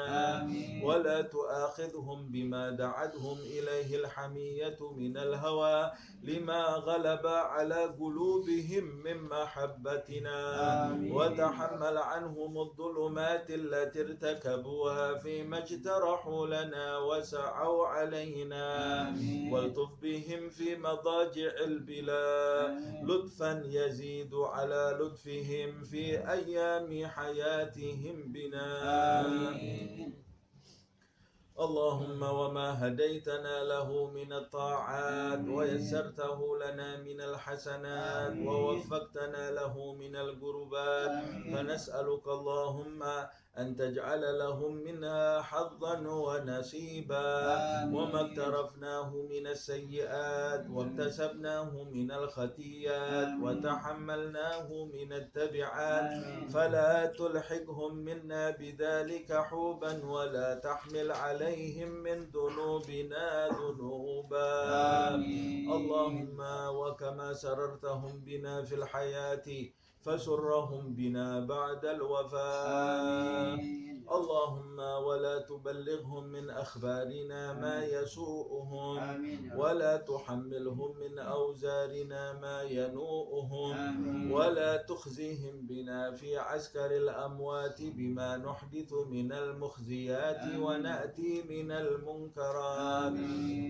ولا تؤاخذهم بما دعتهم إليه الحمية من الهوى لما غلب على قلوبهم من محبتنا وتحمل عنهم الظلمات التي ارتكبوها فيما اجترحوا لنا وسعوا علينا والطف بهم في مضاجع البلا لطفا يزيد على لطفهم في أيام حياتهم بنا. اللهم وما هديتنا له من الطاعات ويسرته لنا من الحسنات ووفقتنا له من القربات فنسألك اللهم أن تجعل لهم منها حظا ونصيبا وما اقترفناه من السيئات واكتسبناه من الخطيئات وتحملناه من التبعات فلا تلحقهم منا بذلك حوبا ولا تحمل عليهم من ذنوبنا ذنوبا. اللهم وكما سررتهم بنا في الحياة فسرهم بنا بعد الوفاة. اللهم ولا تبلغهم من أخبارنا ما يسوءهم ولا تحملهم من أوزارنا ما ينوءهم ولا تخزهم بنا في عسكر الأموات بما نحدث من المخزيات ونأتي من المنكرات.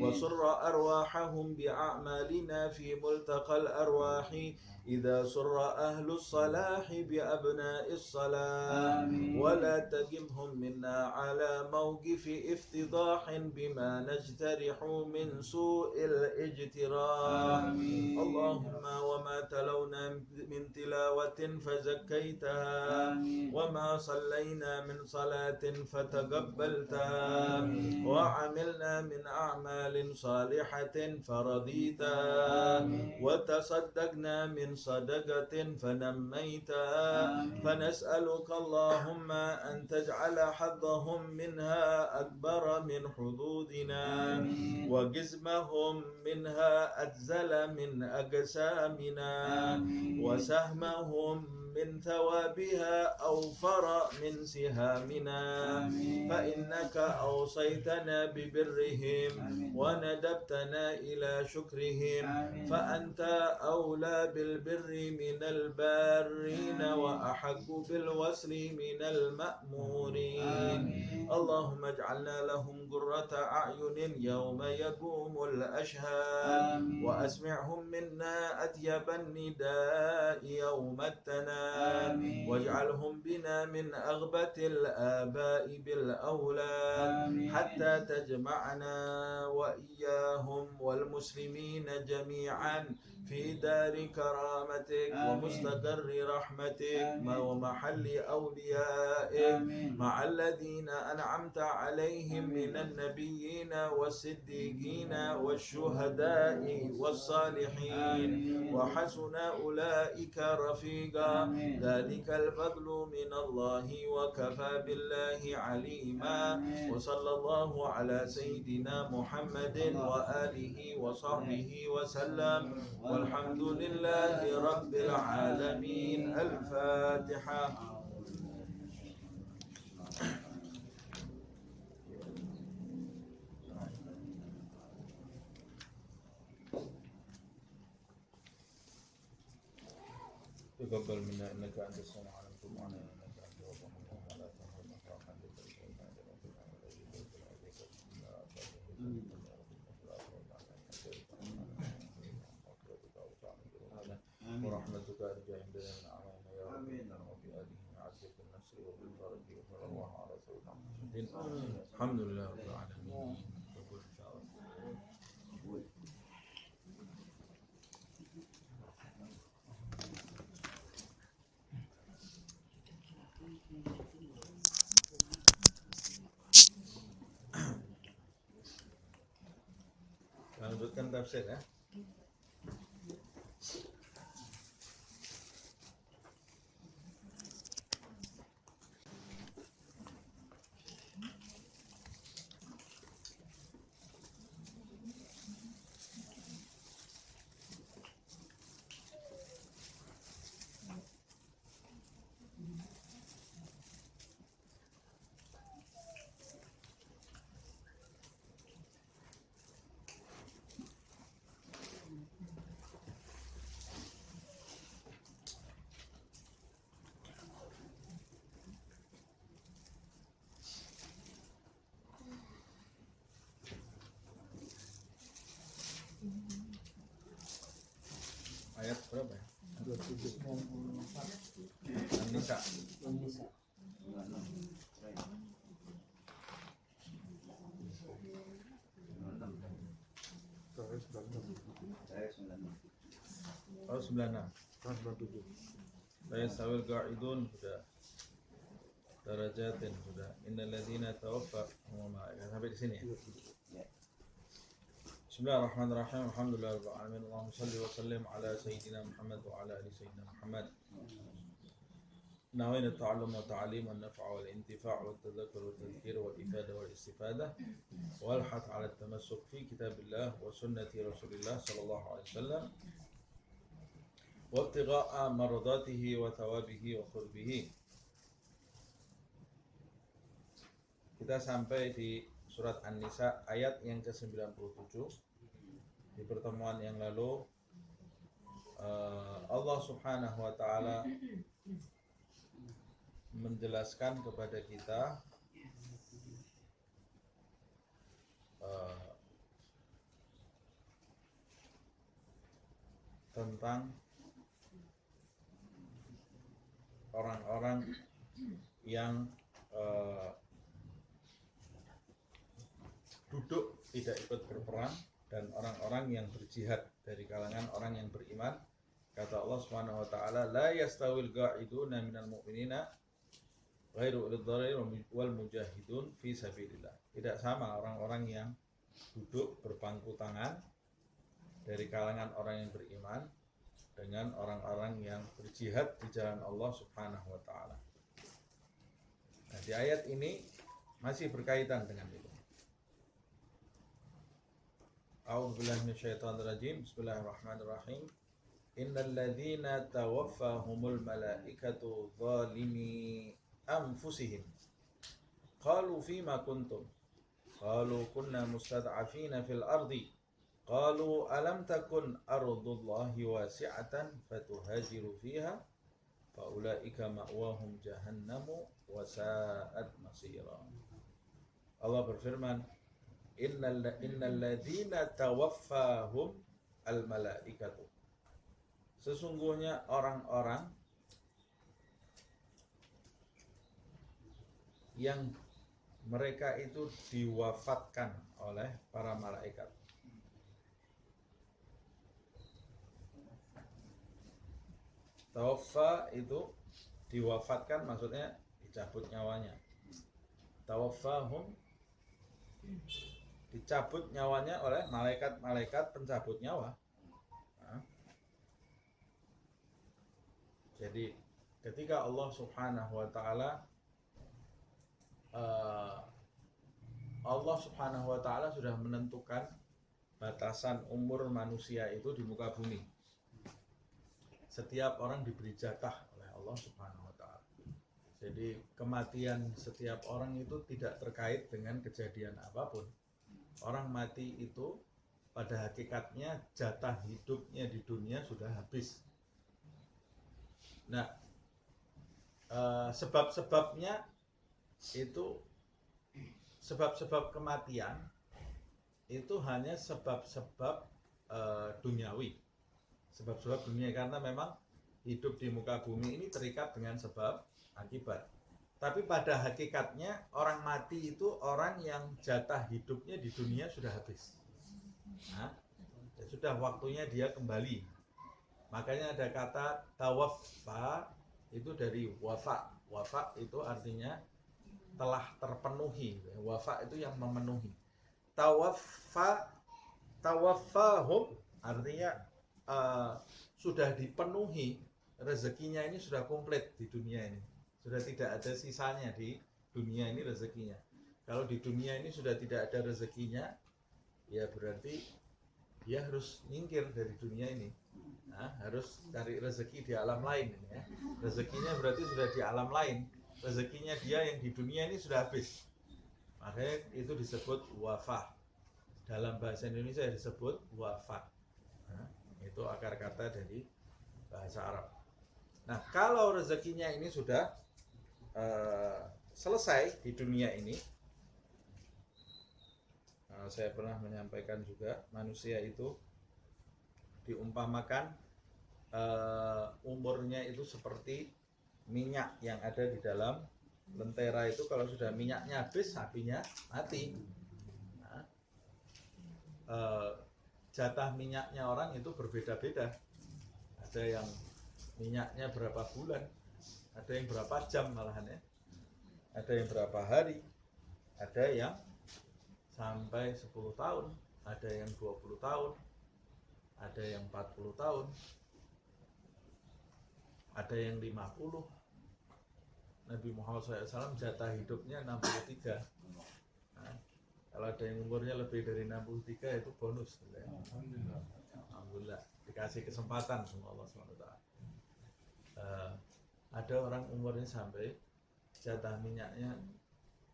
وسر أرواحهم بأعمالنا في ملتقى الأرواح إذا سر أهل الصلاح بأبناء الصلاح. ولا تجبهم منا على موقف افتضاح بما نجترح من سوء الاجتراح. اللهم وما تلونا من تلاوة فزكيتها وما صلينا من صلاة فتقبلتها وعملنا من أعمال صالحة فرضيتها وتصدقنا من صدقة فنميتها. فنسألك اللهم أن تجعل حظهم منها أكبر من حظوظنا وجزمهم منها أجزل من أجسامنا وسهمهم من ثوابها أوفر من سهامنا. فإنك أوصيتنا ببرهم وندبتنا إلى شكرهم فأنت أولى بالبر من البارين وأحق بالوصل من المأمورين. اللهم اجعلنا لهم قرة أعين يوم يقوم الأشهاد وأسمعهم منا أطيب النداء يوم التناد واجعلهم بنا من أغبة الآباء بالأولاد حتى تجمعنا وإياهم والمسلمين جميعا في دار كرامتك ومستقر رحمتك ومحل أوليائك مع الذين أنعمت عليهم من النبيين والصديقين والشهداء والصالحين وحسن أولئك رفيقا. ذلك الفضل من الله وكفى بالله عليما. وصلى الله على سيدنا محمد وآله وصحبه وسلم والحمد لله رب العالمين. الفاتحة. تقبل منا إنك أنت السميع العليم وتب علينا إنك أنت التواب الرحيم ولا تحرمنا فرحمتك ورحمتك أرجى عندنا من أعمالنا يا رب وفي آله عزة النصر وبالبركة وصلى الله على سيدنا محمد. الحمد لله رب العالمين. Lanjutkan tafsir ya. Ayat berapa ya? 27. An-Nisa. Oh 96. Saya sawil qa'idun sudah. Darajatin sudah. Innal ladzina tawaffa sampai di sini ya. Bismillahirrahmanirrahim. Alhamdulillahirabbil alamin. Allahumma shalli wa sallim ala sayyidina Muhammad wa ala ali sayyidina Muhammad. نوين التعلم والتعليم والنفع والانتفاع والتذكر والتذكير والإفادة والاستفادة والحث على التمسك في كتاب الله وسنة رسول الله صلى الله عليه وسلم wabtigha'a mardatihi wa thawabihi wa qurbihi. Kita sampai di surat An-Nisa ayat yang ke-97. Di pertemuan yang lalu Allah Subhanahu wa taala menjelaskan kepada kita tentang orang-orang yang duduk tidak ikut berperang dan orang-orang yang berjihad dari kalangan orang yang beriman. Kata Allah Subhanahu wa taala, la yastawil qa'iduna minal mu'minina ghairu ulil dharari wal mujahidun fi sabilillah. Tidak sama orang-orang yang duduk berpangku tangan dari kalangan orang yang beriman dengan orang-orang yang berjihad di jalan Allah Subhanahu wa taala. Nah, di ayat ini masih berkaitan dengan itu. A'udzubillahi minasyaitonir rajim. Bismillahirrahmanirrahim. Innal ladzina tawaffahumul malaikatu zalimi anfusihim qalu fima kuntum qalu kunna mustad'afina fil ardi qalu alam takun ardullahi wasi'atan fatuhajiru fiha faulaika ma'wahum jahannamu wa sa'at masira. Allah berfirman, innal ladzina tawaffahum al malaikatu, sesungguhnya orang-orang yang mereka itu diwafatkan oleh para malaikat. Tawaffa itu diwafatkan, maksudnya dicabut nyawanya. Tawaffahum, dicabut nyawanya oleh malaikat-malaikat pencabut nyawa. Nah, jadi ketika Allah Subhanahu wa taala sudah menentukan batasan umur manusia itu di muka bumi. Setiap orang diberi jatah oleh Allah Subhanahu wa taala. Jadi kematian setiap orang itu tidak terkait dengan kejadian apapun. Orang mati itu pada hakikatnya jatah hidupnya di dunia sudah habis. Nah, sebab-sebabnya itu, sebab-sebab kematian itu hanya sebab-sebab duniawi, sebab-sebab dunia, karena memang hidup di muka bumi ini terikat dengan sebab akibat. Tapi pada hakikatnya orang mati itu orang yang jatah hidupnya di dunia sudah habis. Nah, ya sudah waktunya dia kembali. Makanya ada kata tawaffa, itu dari wafa. Wafa itu artinya telah terpenuhi. Wafa itu yang memenuhi. Tawaffahum artinya sudah dipenuhi, rezekinya ini sudah komplit di dunia ini, sudah tidak ada sisanya di dunia ini rezekinya. Kalau di dunia ini sudah tidak ada rezekinya, ya berarti dia harus nyingkir dari dunia ini. Nah, harus cari rezeki di alam lain ini, ya. Rezekinya berarti sudah di alam lain. Rezekinya dia yang di dunia ini sudah habis. Makanya itu disebut wafah. Dalam bahasa Indonesia disebut wafat. Nah, itu akar kata dari bahasa Arab. Nah, kalau rezekinya ini sudah selesai di dunia ini, saya pernah menyampaikan juga, manusia itu diumpamakan umurnya itu seperti minyak yang ada di dalam lentera itu. Kalau sudah minyaknya habis, apinya mati. Nah, jatah minyaknya orang itu berbeda-beda. Ada yang minyaknya berapa bulan, ada yang berapa jam malahan, ya. Ada yang berapa hari, ada yang sampai 10 tahun, ada yang 20 tahun, ada yang 40 tahun, ada yang 50. Nabi Muhammad SAW jatah hidupnya 63. Nah, kalau ada yang umurnya lebih dari 63 itu bonus. alhamdulillah dikasih kesempatan sama Allah SWT. Ada orang umurnya sampai jatah minyaknya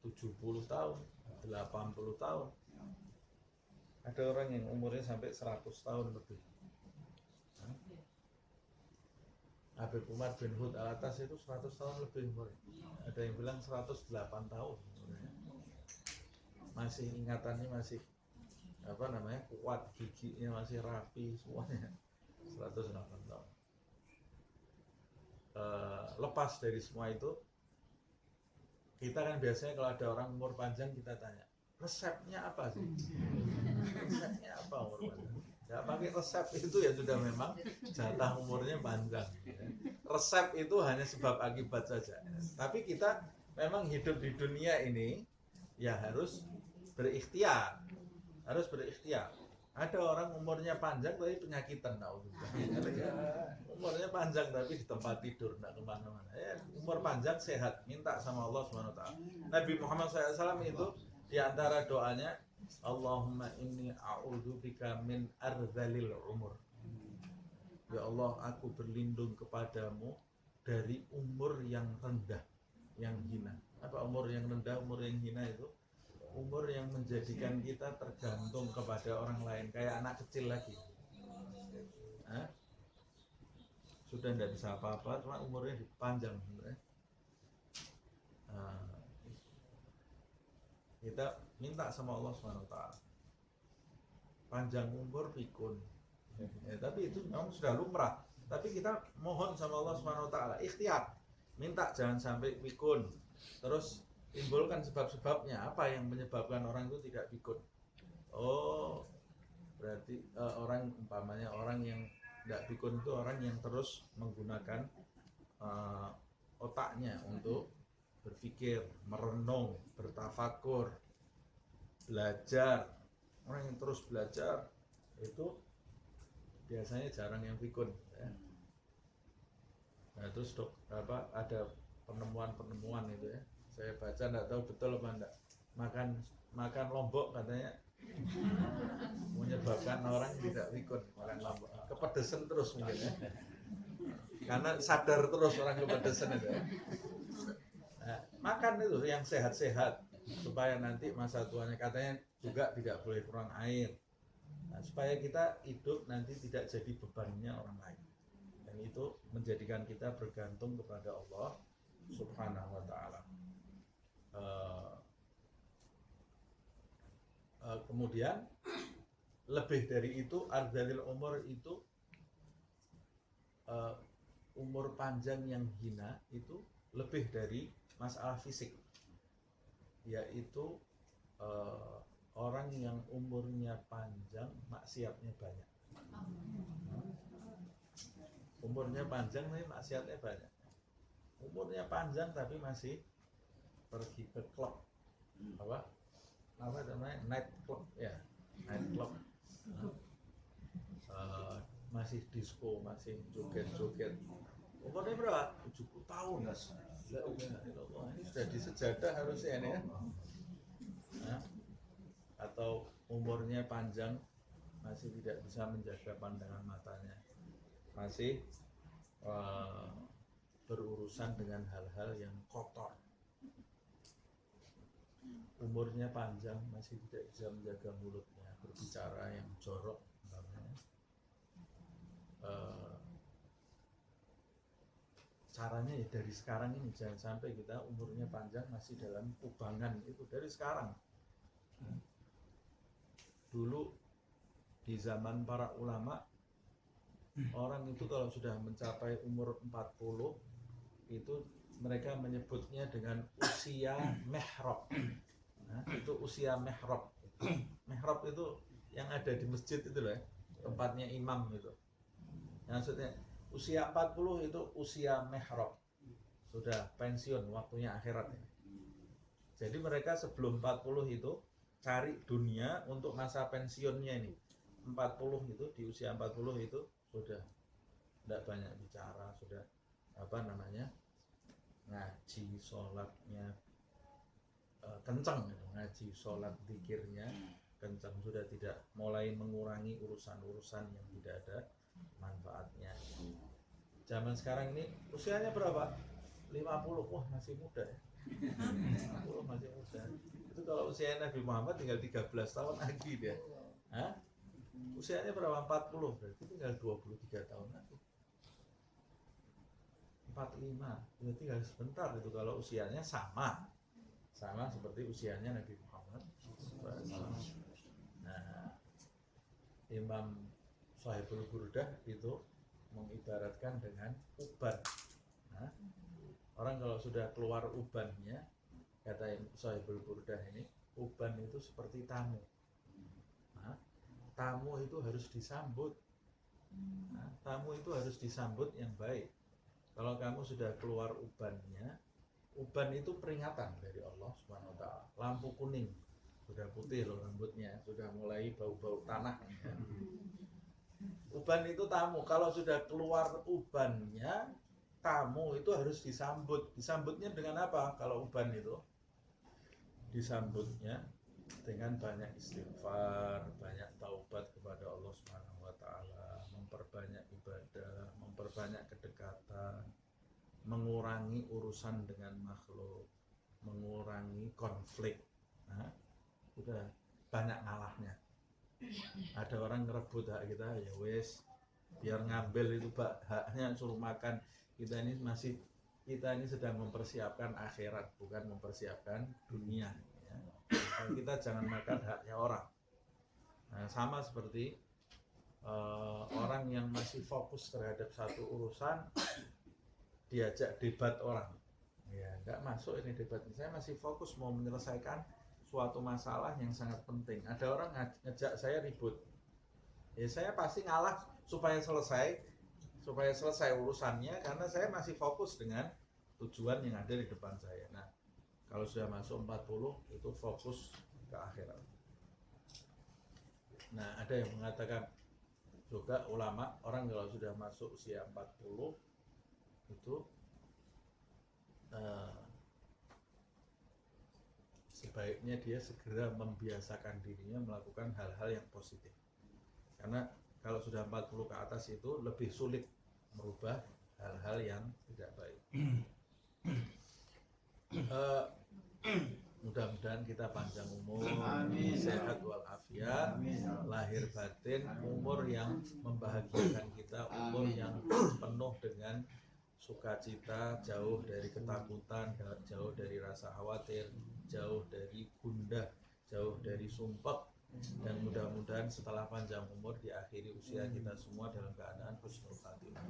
70 tahun, 80 tahun. Ada orang yang umurnya sampai 100 tahun lebih. Habib Umar bin Hud Al-Atas itu 100 tahun lebih umurnya. Ada yang bilang 108 tahun umurnya. Masih ingatannya masih kuat, giginya masih rapi semuanya. 108 tahun. Lepas dari semua itu, kita kan biasanya kalau ada orang umur panjang kita tanya, resepnya apa sih? Resepnya apa umur panjang? Ya pakai resep itu ya sudah memang jatah umurnya panjang. Resep itu hanya sebab akibat saja. Tapi kita memang hidup di dunia ini ya harus berikhtiar. Harus berikhtiar. Ada orang umurnya panjang tapi penyakitan, umurnya panjang tapi di tempat tidur, tidak kemana-mana. Ya, umur panjang sehat, minta sama Allah SWT. Nabi Muhammad SAW itu diantara doanya, Allahumma inni a'udzubika min ardhalil umur. Ya Allah, aku berlindung kepadamu dari umur yang rendah, yang hina. Apa umur yang rendah, umur yang hina itu? Umur yang menjadikan kita tergantung kepada orang lain, kayak anak kecil lagi. Sudah tidak bisa apa-apa, cuma umurnya dipanjang. Kita minta sama Allah SWT panjang umur pikun. Tapi itu memang sudah lumrah. Tapi kita mohon sama Allah SWT, ikhtiar, minta jangan sampai pikun. Terus timbulkan sebab-sebabnya, apa yang menyebabkan orang itu tidak pikun. Oh, berarti orang umpamanya orang yang tidak pikun itu orang yang terus menggunakan otaknya untuk berpikir, merenung, bertafakur, belajar. Orang yang terus belajar itu biasanya jarang yang pikun. Ya. Nah, terus ada penemuan-penemuan itu ya. Saya baca, tidak tahu betul apa enggak. Makan lombok katanya menyebabkan orang tidak pikun. Makan lombok, kepedesan terus mungkin ya. Karena sadar terus orang kepedesan itu. Nah, makan itu yang sehat-sehat supaya nanti masa tuanya, katanya juga tidak boleh kurang air. Nah, supaya kita hidup nanti tidak jadi bebannya orang lain. Dan itu menjadikan kita bergantung kepada Allah Subhanahu wa ta'ala. Kemudian lebih dari itu, ardhalil umur itu umur panjang yang hina itu lebih dari masalah fisik, yaitu orang yang umurnya panjang maksiatnya banyak. Umurnya panjang tapi maksiatnya banyak. Umurnya panjang tapi masih pergi ke klub, apa namanya, night club ya, night club, masih disco, masih joget-joget. Umurnya berapa? 70 tahun. Ini sudah di sejadah harusnya ini ya. Atau umurnya panjang masih tidak bisa menjaga pandangan matanya, masih berurusan dengan hal-hal yang kotor. Umurnya panjang masih tidak bisa menjaga mulutnya, berbicara yang jorok namanya. Caranya ya dari sekarang ini, jangan sampai kita umurnya panjang masih dalam kubangan itu dari sekarang. Dulu di zaman para ulama, orang itu kalau sudah mencapai umur 40 itu mereka menyebutnya dengan usia mihrab. Nah, itu usia mihrab. Mihrab itu yang ada di masjid itu loh ya, tempatnya imam itu. Maksudnya usia 40 itu usia mihrab. Sudah pensiun, waktunya akhirat ya. Jadi mereka sebelum 40 itu cari dunia untuk masa pensiunnya ini. 40 itu, di usia 40 itu sudah tidak banyak bicara, sudah ngaji, sholatnya kencang gitu. Ngaji, sholat, zikirnya kencang, sudah tidak mulai mengurangi urusan-urusan yang tidak ada manfaatnya. Zaman sekarang ini usianya berapa? 50, wah masih muda ya. 50 masih muda. Itu kalau usia Nabi Muhammad tinggal 13 tahun lagi dia. Hah? Usianya berapa? 40, berarti tinggal 23 tahun lagi. 45, ya tinggal sebentar itu kalau usianya sama seperti usianya Nabi Muhammad. Nah, Imam Shahibul Burdah itu mengibaratkan dengan uban. Nah, orang kalau sudah keluar ubannya, kata Shahibul Burdah ini, uban itu seperti tamu. Nah, tamu itu harus disambut. Nah, tamu itu harus disambut yang baik. Kalau kamu sudah keluar ubannya, uban itu peringatan dari Allah Subhanahu wa taala. Lampu kuning, sudah putih loh rambutnya, sudah mulai bau-bau tanah. Uban itu tamu. Kalau sudah keluar ubannya, tamu itu harus disambut. Disambutnya dengan apa? Kalau uban itu disambutnya dengan banyak istighfar, banyak taubat kepada Allah Subhanahu wa taala, memperbanyak ibadah, memperbanyak kedekatan, mengurangi urusan dengan makhluk, mengurangi konflik. Nah, udah banyak ngalahnya. Ada orang ngerebut hak kita, ya wes, biar ngambil itu haknya, suruh makan. Kita ini sedang mempersiapkan akhirat, bukan mempersiapkan dunia. Ya. Kita jangan makan haknya orang. Nah, sama seperti orang yang masih fokus terhadap satu urusan, diajak debat orang, ya nggak masuk ini debat. Saya masih fokus mau menyelesaikan suatu masalah yang sangat penting. Ada orang ngejak saya ribut, ya saya pasti ngalah supaya selesai urusannya, karena saya masih fokus dengan tujuan yang ada di depan saya. Nah, kalau sudah masuk 40 itu fokus ke akhirat. Nah, ada yang mengatakan juga ulama, orang kalau sudah masuk usia 40 itu sebaiknya dia segera membiasakan dirinya melakukan hal-hal yang positif, karena kalau sudah 40 ke atas itu lebih sulit merubah hal-hal yang tidak baik. Mudah-mudahan kita panjang umur, sehat walafiat, lahir batin, umur yang membahagiakan kita, umur yang penuh dengan sukacita, jauh dari ketakutan, jauh dari rasa khawatir, jauh dari gundah, jauh dari sumpah. Dan mudah-mudahan setelah panjang umur diakhiri usia kita semua dalam keadaan husnul khatimah.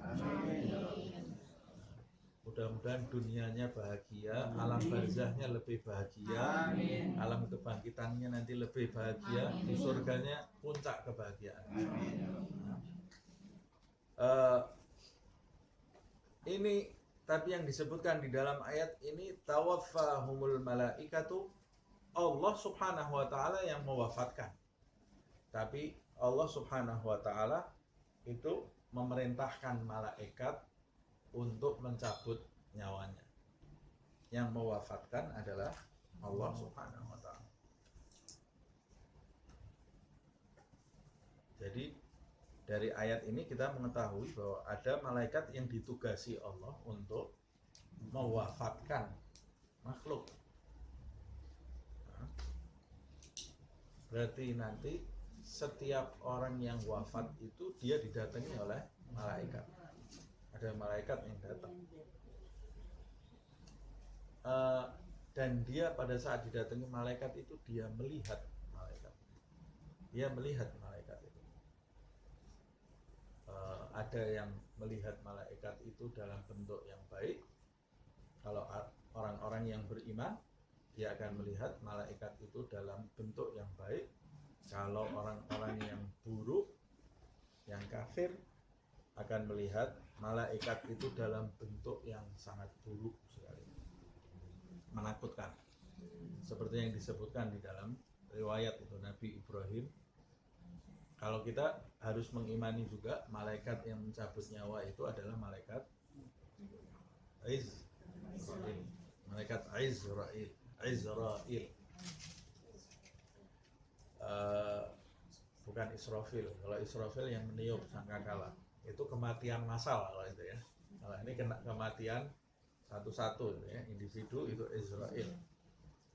Mudah-mudahan dunianya bahagia, alam barzahnya lebih bahagia, alam kebangkitannya nanti lebih bahagia, di surganya puncak kebahagiaan. Ini tapi yang disebutkan di dalam ayat ini, tawaffahumul malaikatu, Allah Subhanahu wa ta'ala yang mewafatkan. Tapi Allah Subhanahu wa ta'ala itu memerintahkan malaikat untuk mencabut nyawanya. Yang mewafatkan adalah Allah Subhanahu wa ta'ala. Jadi dari ayat ini kita mengetahui bahwa ada malaikat yang ditugasi Allah untuk mewafatkan makhluk. Berarti nanti setiap orang yang wafat itu dia didatangi oleh malaikat. Ada malaikat yang datang. Dan dia pada saat didatangi malaikat itu dia melihat malaikat. Dia melihat malaikat itu. Ada yang melihat malaikat itu dalam bentuk yang baik. Kalau orang-orang yang beriman, dia akan melihat malaikat itu dalam bentuk yang baik. Kalau orang-orang yang buruk, yang kafir, akan melihat malaikat itu dalam bentuk yang sangat buruk sekali, menakutkan. Seperti yang disebutkan di dalam riwayat itu Nabi Ibrahim. Kalau kita harus mengimani juga malaikat yang mencabut nyawa itu adalah malaikat Izrail. Malaikat Izrail. bukan Israfil. Kalau Israfil yang meniup sangkakala, itu kematian massal kalau itu ya. Kalau ini kena kematian satu-satu ya, individu itu Israel.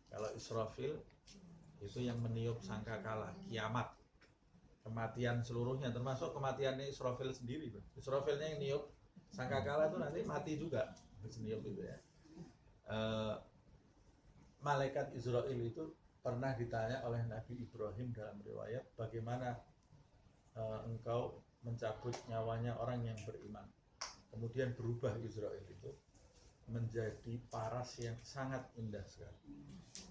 Kalau Israfil itu yang meniup sangkakala, kiamat, kematian seluruhnya, termasuk kematiannya Israfil sendiri. Israfilnya yang niup sangkakala itu nanti mati juga, meniup itu ya. Malaikat Israel itu pernah ditanya oleh Nabi Ibrahim dalam riwayat, bagaimana engkau mencabut nyawanya orang yang beriman. Kemudian berubah Israel itu menjadi paras yang sangat indah sekali.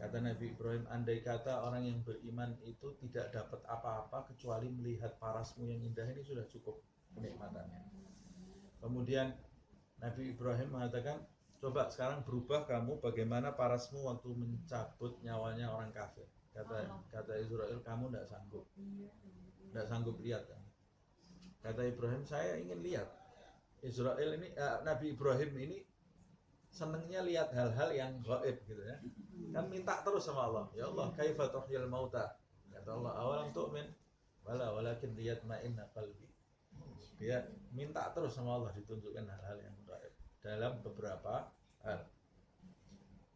Kata Nabi Ibrahim, andai kata orang yang beriman itu tidak dapat apa-apa kecuali melihat parasmu yang indah ini sudah cukup kenikmatannya. Kemudian Nabi Ibrahim mengatakan, coba sekarang berubah kamu, bagaimana parasmu waktu mencabut nyawanya orang kafir. Kata Israel, kamu tidak sanggup lihat kan? Kata Ibrahim, saya ingin lihat. Israel ini, Nabi Ibrahim ini senangnya lihat hal-hal yang gaib gitu ya. Kan minta terus sama Allah, ya Allah, kaifa tuhyil mauta. Kata Allah, awalam tu'min? Bala walakin liyatma'inna qalbi. Dia minta terus sama Allah ditunjukkan hal-hal yang gaib dalam beberapa hal.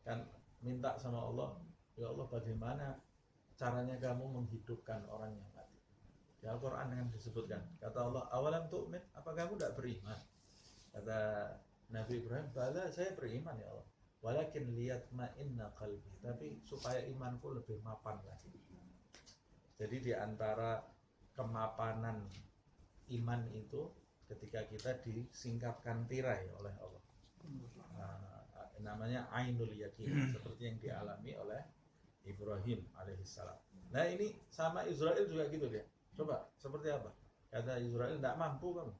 Kan minta sama Allah, ya Allah, bagaimana caranya kamu menghidupkan orang yang mati. Di Al-Quran kan disebutkan, kata Allah, awalam tu'min, apa kamu tidak beriman? Kata Nabi Ibrahim, bala, saya beriman ya Allah, walakin liyatma'inna qalbi, tapi supaya imanku lebih mapan lagi. Jadi di antara kemapanan iman itu ketika kita disingkapkan tirai oleh Allah, namanya ainul yakin, seperti yang dialami oleh Ibrahim alaihissalam. Nah ini sama Israel juga gitu dia. Coba seperti apa? Kata Israel, tidak mampu kamu.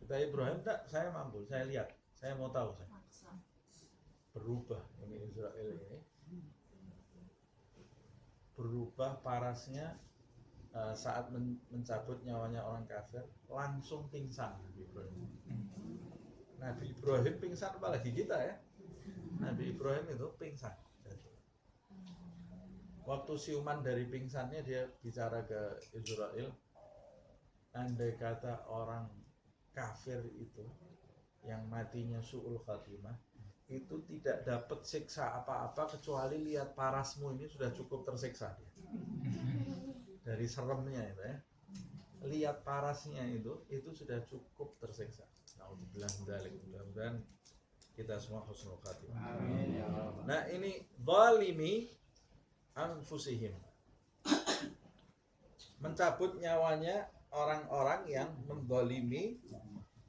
Kata Ibrahim, tidak, saya mampu, saya lihat, saya mau tahu. Saya berubah ini Israel ini, berubah parasnya saat mencabut nyawanya orang kafir, langsung pingsan Nabi Ibrahim. Nabi Ibrahim pingsan, apalagi kita ya. Nabi Ibrahim itu pingsan. Waktu siuman dari pingsannya, dia bicara ke Israel, andai kata orang kafir itu yang matinya su'ul khatimah itu tidak dapat siksa apa-apa kecuali lihat parasmu ini sudah cukup tersiksa dia. Dari seremnya itu ya, lihat parasnya itu sudah cukup tersiksa. Mudah-mudahan kita semua husnul khatimah. Nah ini zalimi anfusihim, mencabut nyawanya orang-orang yang mendolimi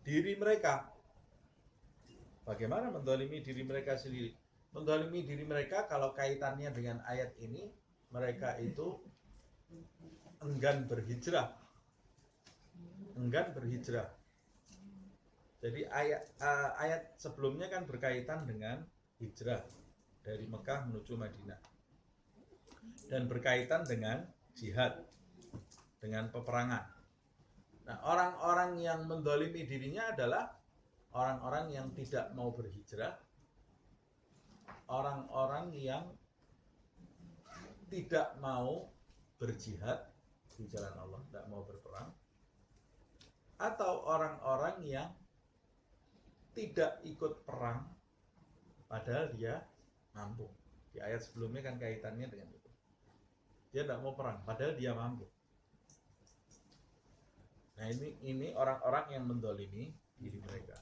diri mereka. Bagaimana mendolimi diri mereka sendiri? Mendolimi diri mereka kalau kaitannya dengan ayat ini, mereka itu enggan berhijrah. Jadi ayat sebelumnya kan berkaitan dengan hijrah dari Mekah menuju Madinah, dan berkaitan dengan jihad, dengan peperangan. Nah, orang-orang yang mendolimi dirinya adalah orang-orang yang tidak mau berhijrah, orang-orang yang tidak mau berjihad di jalan Allah, tidak mau berperang, atau orang-orang yang tidak ikut perang padahal dia mampu. Di ayat sebelumnya kan kaitannya dengan itu. Dia tidak mau perang padahal dia mampu. Nah ini orang-orang yang mendolimi diri mereka.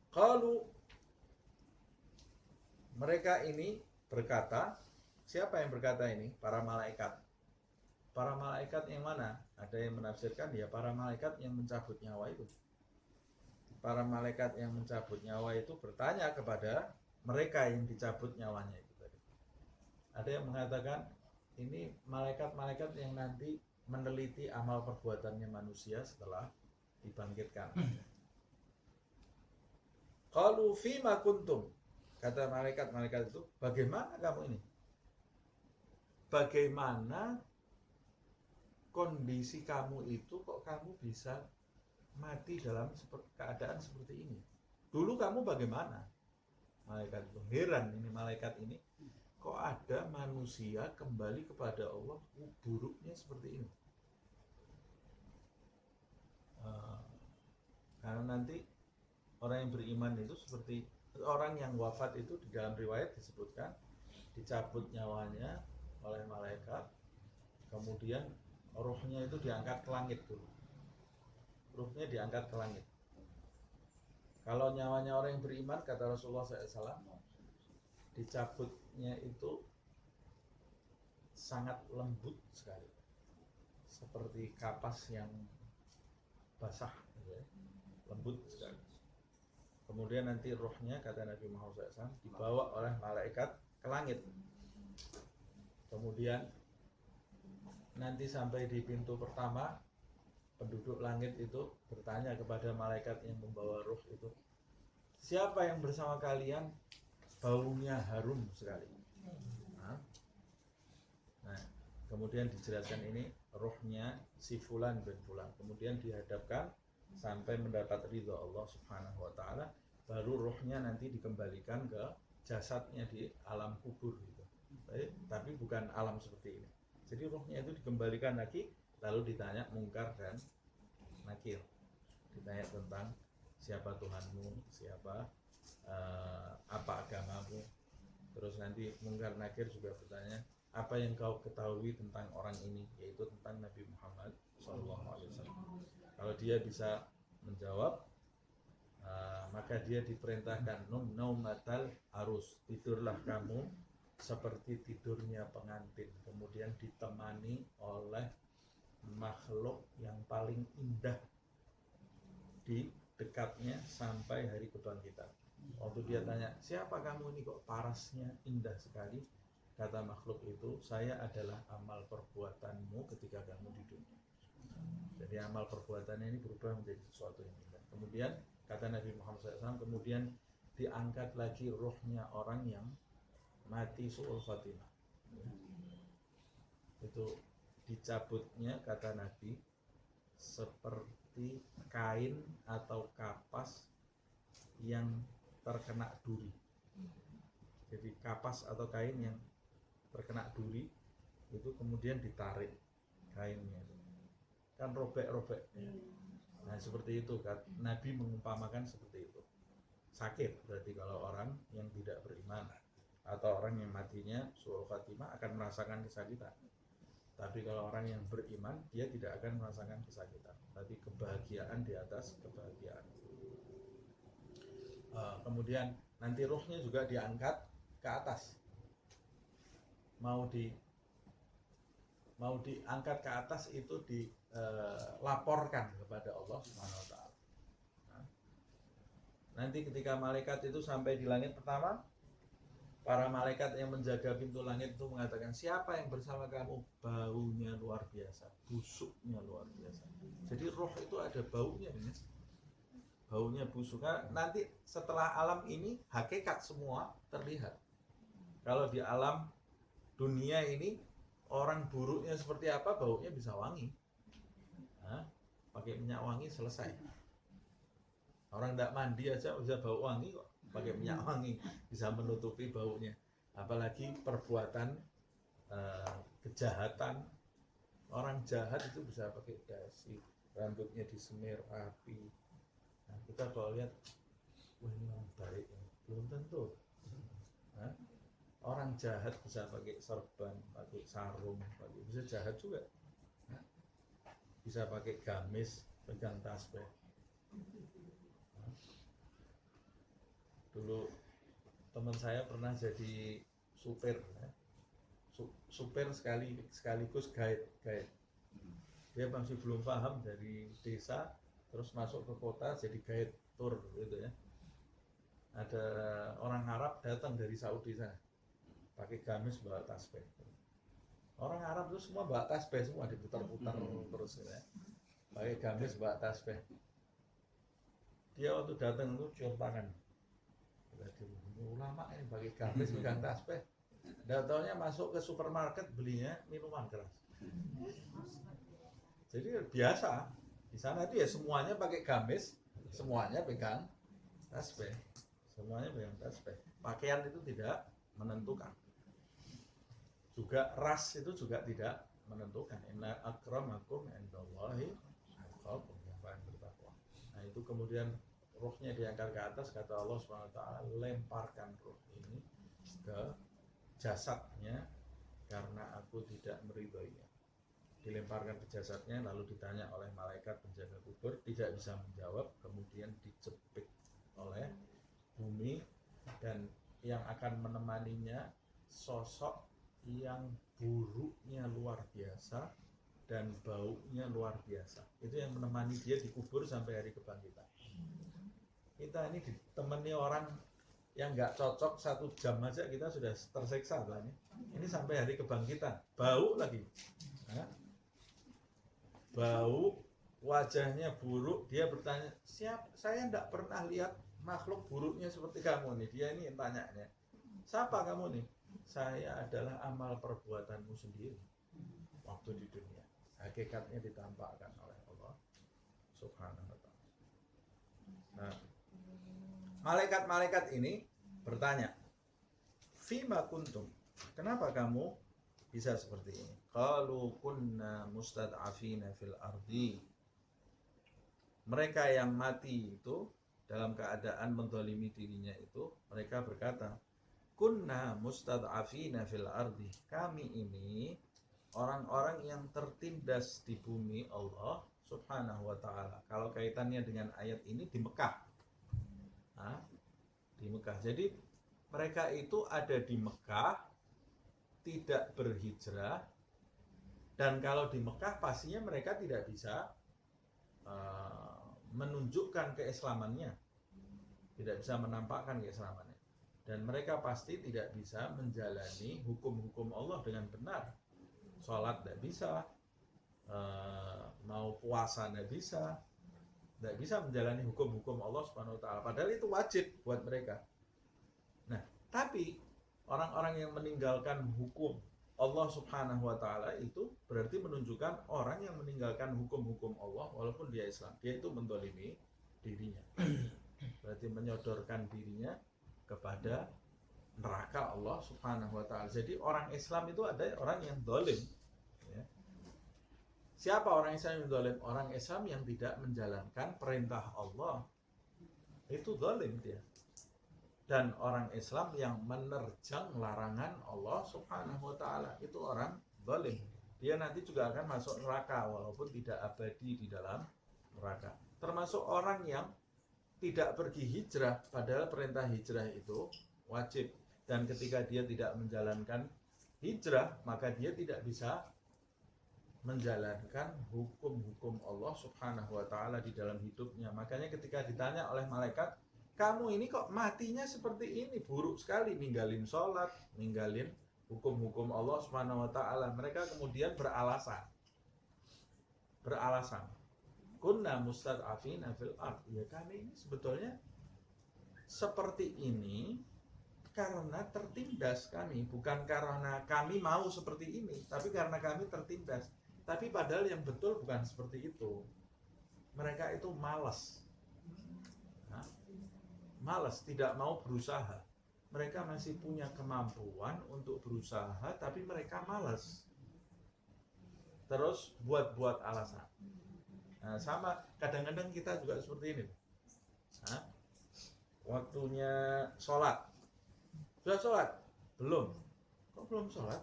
Kalau mereka ini berkata, siapa yang berkata ini? Para malaikat. Para malaikat yang mana? Ada yang menafsirkan ya para malaikat yang mencabut nyawa itu. Para malaikat yang mencabut nyawa itu bertanya kepada mereka yang dicabut nyawanya itu tadi. Ada yang mengatakan ini malaikat-malaikat yang nanti meneliti amal perbuatannya manusia setelah dibangkitkan. Qalu fima kuntum, kata malaikat-malaikat itu, bagaimana kamu ini? Bagaimana kondisi kamu itu kok kamu bisa mati dalam keadaan seperti ini? Dulu kamu bagaimana? Malaikat itu heran, ini malaikat ini kok ada manusia kembali kepada Allah buruknya seperti ini. Karena nanti orang yang beriman itu seperti orang yang wafat itu, di dalam riwayat disebutkan dicabut nyawanya oleh malaikat, kemudian ruhnya itu diangkat ke langit dulu. Ruhnya diangkat ke langit. Kalau nyawanya orang yang beriman, kata Rasulullah SAW, dicabutnya itu sangat lembut sekali, seperti kapas yang basah, ya. Lembut sekali. Kemudian nanti rohnya, kata Nabi Muhammad SAW, dibawa oleh malaikat ke langit. Kemudian nanti sampai di pintu pertama, penduduk langit itu bertanya kepada malaikat yang membawa roh itu, siapa yang bersama kalian baunya harum sekali? Nah, kemudian dijelaskan ini rohnya si fulan bin fulan. Kemudian dihadapkan sampai mendapat ridho Allah Subhanahu wa taala, baru rohnya nanti dikembalikan ke jasadnya di alam kubur gitu. Tapi bukan alam seperti ini. Jadi rohnya itu dikembalikan lagi, lalu ditanya mungkar dan nakir. Ditanya tentang siapa Tuhanmu, siapa apa agamamu. Terus nanti mungkar nakir juga bertanya, apa yang kau ketahui tentang orang ini, yaitu tentang Nabi Muhammad SAW. Kalau dia bisa menjawab, maka dia diperintahkan naumatal arus, tidurlah kamu seperti tidurnya pengantin, kemudian ditemani oleh makhluk yang paling indah di dekatnya sampai hari kebangkitan. Waktu dia tanya, siapa kamu ini kok parasnya indah sekali? Kata makhluk itu, saya adalah amal perbuatanmu ketika kamu di dunia. Jadi amal perbuatannya ini berubah menjadi sesuatu yang indah. Kemudian kata Nabi Muhammad SAW, kemudian diangkat lagi rohnya orang yang mati su'ul khatimah. Itu dicabutnya, kata Nabi, seperti kain atau kapas yang terkena duri. Jadi kapas atau kain yang terkena duri itu kemudian ditarik kainnya, kan robek-robek ya. Nah seperti itu kan Nabi mengumpamakan seperti itu. Sakit berarti kalau orang yang tidak beriman atau orang yang matinya su'ul khatimah akan merasakan kesakitan. Tapi kalau orang yang beriman, dia tidak akan merasakan kesakitan, tapi kebahagiaan di atas kebahagiaan. Kemudian nanti ruhnya juga diangkat ke atas, mau diangkat ke atas itu dilaporkan kepada Allah Subhanahu wa taala. Nanti ketika malaikat itu sampai di langit pertama, para malaikat yang menjaga pintu langit itu mengatakan, siapa yang bersama kamu? Baunya luar biasa, busuknya luar biasa. Jadi roh itu ada baunya ini. Baunya busuk. Nanti setelah alam ini hakikat semua terlihat. Kalau di alam dunia ini orang buruknya seperti apa, baunya bisa wangi. Pakai minyak wangi selesai. Orang tidak mandi aja bisa bau wangi kok. Pakai minyak wangi bisa menutupi baunya. Apalagi perbuatan kejahatan. Orang jahat itu bisa pakai dasi, rambutnya disemir rapi. Nah, kita kalau lihat, wah ini orang baik, belum tentu. Orang jahat bisa pakai serban, pakai sarung, bisa jahat juga. Bisa pakai gamis, pegang tasbih. Dulu teman saya pernah jadi supir, supir sekaligus guide. Dia masih belum paham dari desa, terus masuk ke kota jadi guide tour gitu ya. Ada orang Arab datang dari Saudi sana, pakai gamis bawa tasbih. Orang Arab itu semua bawa tasbih, semua diputar-putar terus ya. Pakai gamis bawa tasbih. Dia waktu datang itu cium tangan. Ulama ini pakai gamis pegang tasbih. Dan taunya masuk ke supermarket belinya minuman keras. Jadi biasa di sana dia semuanya pakai gamis, semuanya pegang tasbih, semuanya pegang tasbih. pakaian itu tidak menentukan. Juga ras itu juga tidak menentukan. Inna akramakum indallahi atqakum, yang paling bertakwa. Nah itu kemudian ruhnya diangkat ke atas, kata Allah SWT, lemparkan ruh ini ke jasadnya karena aku tidak meridhoinya. Dilemparkan ke jasadnya, lalu ditanya oleh malaikat penjaga kubur, tidak bisa menjawab, kemudian dicepit oleh bumi, dan yang akan menemaninya sosok yang buruknya luar biasa dan baunya luar biasa. Itu yang menemani dia dikubur sampai hari kebangkitan. Kita ini ditemani orang yang nggak cocok 1 jam aja kita sudah tersiksa lah ini. Ini sampai hari kebangkitan, bau lagi. Nah, bau, wajahnya buruk, dia bertanya, saya tidak pernah lihat makhluk buruknya seperti kamu nih. Dia ini yang tanyanya, siapa kamu nih? Saya adalah amal perbuatanmu sendiri waktu di dunia. Hakikatnya ditampakkan oleh Allah Subhanahu wa ta'ala. Nah, malaikat-malaikat ini bertanya, fima kuntum, kenapa kamu bisa seperti ini? Qalu kunna mustad'afina fil ardi. Mereka yang mati itu dalam keadaan mendolimi dirinya itu, mereka berkata, kunna mustad'afina fil ardi. Kami ini orang-orang yang tertindas di bumi Allah Subhanahu wa ta'ala. Kalau kaitannya dengan ayat ini di Mekah. Nah, di Mekah. Jadi mereka itu ada di Mekah, tidak berhijrah, dan kalau di Mekah pastinya mereka tidak bisa menunjukkan keislamannya, tidak bisa menampakkan keislamannya, dan mereka pasti tidak bisa menjalani hukum-hukum Allah dengan benar. Sholat tidak bisa, mau puasa tidak bisa menjalani hukum-hukum Allah Subhanahu wa ta'ala, padahal itu wajib buat mereka. Nah, tapi orang-orang yang meninggalkan hukum Allah Subhanahu wa ta'ala itu berarti menunjukkan orang yang meninggalkan hukum-hukum Allah walaupun dia Islam, dia itu mendolimi dirinya, berarti menyodorkan dirinya kepada neraka Allah Subhanahu wa ta'ala. Jadi orang Islam itu ada orang yang dolim, ya. Siapa orang Islam yang dolim? Orang Islam yang tidak menjalankan perintah Allah, itu dolim dia. Dan orang Islam yang menerjang larangan Allah Subhanahu wa ta'ala, itu orang dolim. Dia nanti juga akan masuk neraka walaupun tidak abadi di dalam neraka. Termasuk orang yang tidak pergi hijrah, padahal perintah hijrah itu wajib. Dan ketika dia tidak menjalankan hijrah, maka dia tidak bisa menjalankan hukum-hukum Allah Subhanahu wa ta'ala di dalam hidupnya. Makanya ketika ditanya oleh malaikat, kamu ini kok matinya seperti ini, buruk sekali, ninggalin sholat, ninggalin hukum-hukum Allah Subhanahu wa ta'ala. Mereka kemudian beralasan, kunna mustad'afina fil ard. Ya, kami ini sebetulnya seperti ini karena tertindas kami, bukan karena kami mau seperti ini, tapi karena kami tertindas. Tapi padahal yang betul bukan seperti itu. Mereka itu malas. Malas, tidak mau berusaha. Mereka masih punya kemampuan untuk berusaha, tapi mereka malas. Terus buat alasan. Nah, sama kadang-kadang kita juga seperti ini. Nah, waktunya sholat. Sudah sholat? Belum. Kok belum sholat?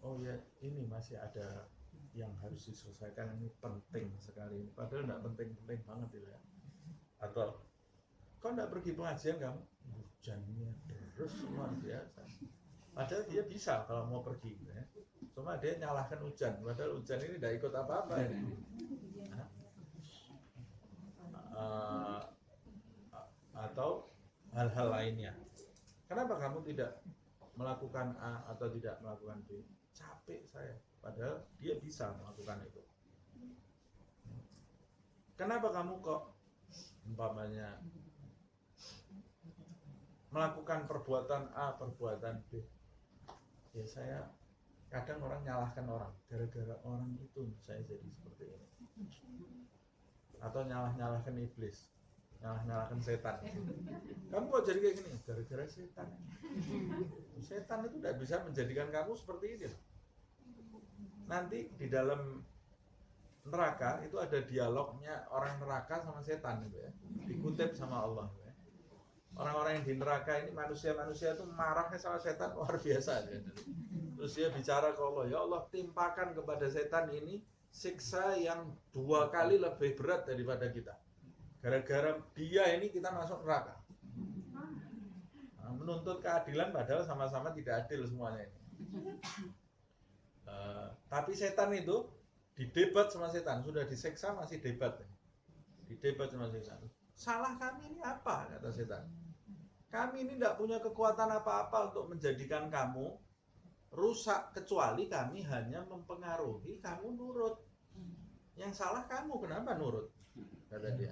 Oh ya, ini masih ada yang harus diselesaikan, ini penting sekali. Padahal tidak penting-penting banget ya. Atau kok tidak pergi pengajian kamu? Hujannya terus luar biasa. Padahal dia bisa kalau mau pergi, ya. Cuma dia nyalahkan hujan. Padahal hujan ini tidak ikut apa-apa. Atau hal-hal lainnya. Kenapa kamu tidak melakukan A atau tidak melakukan B? Capek saya. Padahal dia bisa melakukan itu. Kenapa kamu kok umpamanya melakukan perbuatan A, perbuatan B? Ya saya kadang orang nyalahkan orang, gara-gara orang itu saya jadi seperti ini. Atau nyalahkan iblis. nyalahkan setan. Kamu kok jadi kayak gini? Gara-gara setan. Setan itu tidak bisa menjadikan kamu seperti ini. Nanti di dalam neraka itu ada dialognya orang neraka sama setan gitu ya. Dikutip sama Allah ya. Orang-orang yang di neraka ini manusia-manusia itu marahnya sama setan luar biasa ya. Terus dia bicara ke Allah, ya Allah timpakan kepada setan ini siksa yang 2 kali lebih berat daripada kita. Gara-gara dia ini kita masuk neraka. Nah, menuntut keadilan padahal sama-sama tidak adil semuanya ini. Tapi setan itu didebat sama setan, sudah diseksa masih debat. Didebat sama setan. Salah kami ini apa? Kata setan. Kami ini tidak punya kekuatan apa-apa untuk menjadikan kamu rusak, kecuali kami hanya mempengaruhi kamu nurut. Yang salah kamu, kenapa nurut? Kata dia.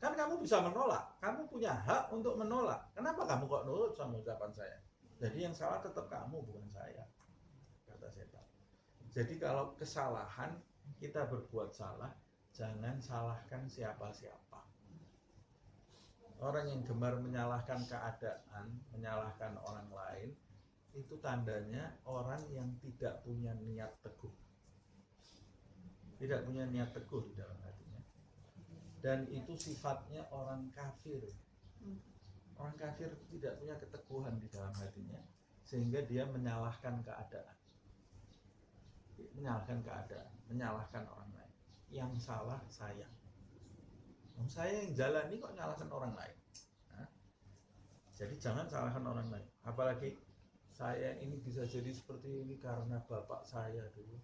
Kan kamu bisa menolak, kamu punya hak untuk menolak. Kenapa kamu kok nurut sama ucapan saya? Jadi yang salah tetap kamu, bukan saya. Kata setan. Jadi kalau kesalahan, kita berbuat salah, jangan salahkan siapa-siapa. Orang yang gemar menyalahkan keadaan, menyalahkan orang lain, itu tandanya orang yang tidak punya niat teguh. Tidak punya niat teguh di dalam hatinya. Dan itu sifatnya orang kafir. Orang kafir tidak punya keteguhan di dalam hatinya, sehingga dia menyalahkan keadaan. Menyalahkan keadaan, menyalahkan orang lain. Yang salah saya. Saya yang jalani kok nyalahkan orang lain. Nah, jadi jangan salahkan orang lain. Apalagi saya ini bisa jadi seperti ini karena bapak saya dulu,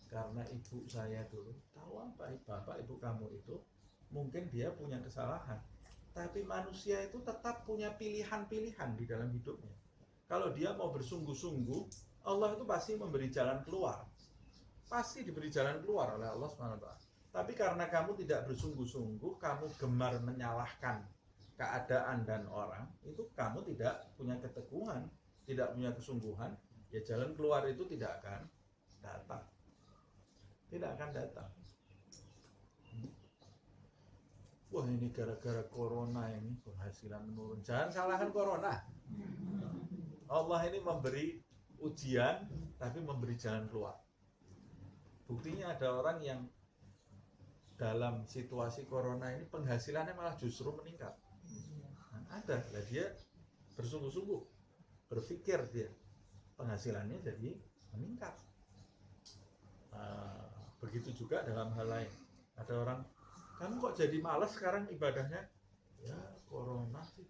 karena ibu saya dulu. Tahu apa bapak ibu kamu itu? Mungkin dia punya kesalahan, tapi manusia itu tetap punya pilihan-pilihan di dalam hidupnya. Kalau dia mau bersungguh-sungguh, Allah itu pasti memberi jalan keluar. Pasti diberi jalan keluar oleh Allah SWT. Tapi karena kamu tidak bersungguh-sungguh, kamu gemar menyalahkan keadaan dan orang, itu kamu tidak punya keteguhan, tidak punya kesungguhan, ya jalan keluar itu tidak akan datang. Tidak akan datang. Wah, ini gara-gara corona ini penghasilan menurun. Jangan salahkan corona. Allah ini memberi ujian, tapi memberi jalan keluar. Buktinya ada orang yang dalam situasi corona ini penghasilannya malah justru meningkat. Nah, ada, lah dia bersungguh-sungguh, berpikir dia, penghasilannya jadi meningkat. Begitu juga dalam hal lain. Ada orang, kamu kok jadi malas sekarang ibadahnya? Ya corona sih.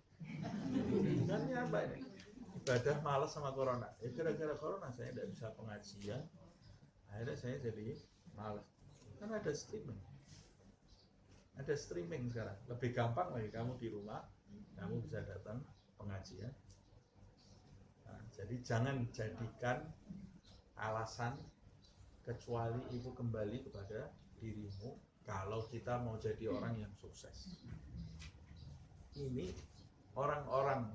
Hubungannya apa ini? Ibadah malas sama corona. Ya gara-gara corona saya tidak bisa pengajian. Akhirnya saya jadi malas. Kan ada streaming. Ada streaming sekarang. Lebih gampang lagi, kamu di rumah, kamu bisa datang pengajian. Nah, jadi jangan jadikan alasan kecuali itu kembali kepada dirimu kalau kita mau jadi orang yang sukses. Ini orang-orang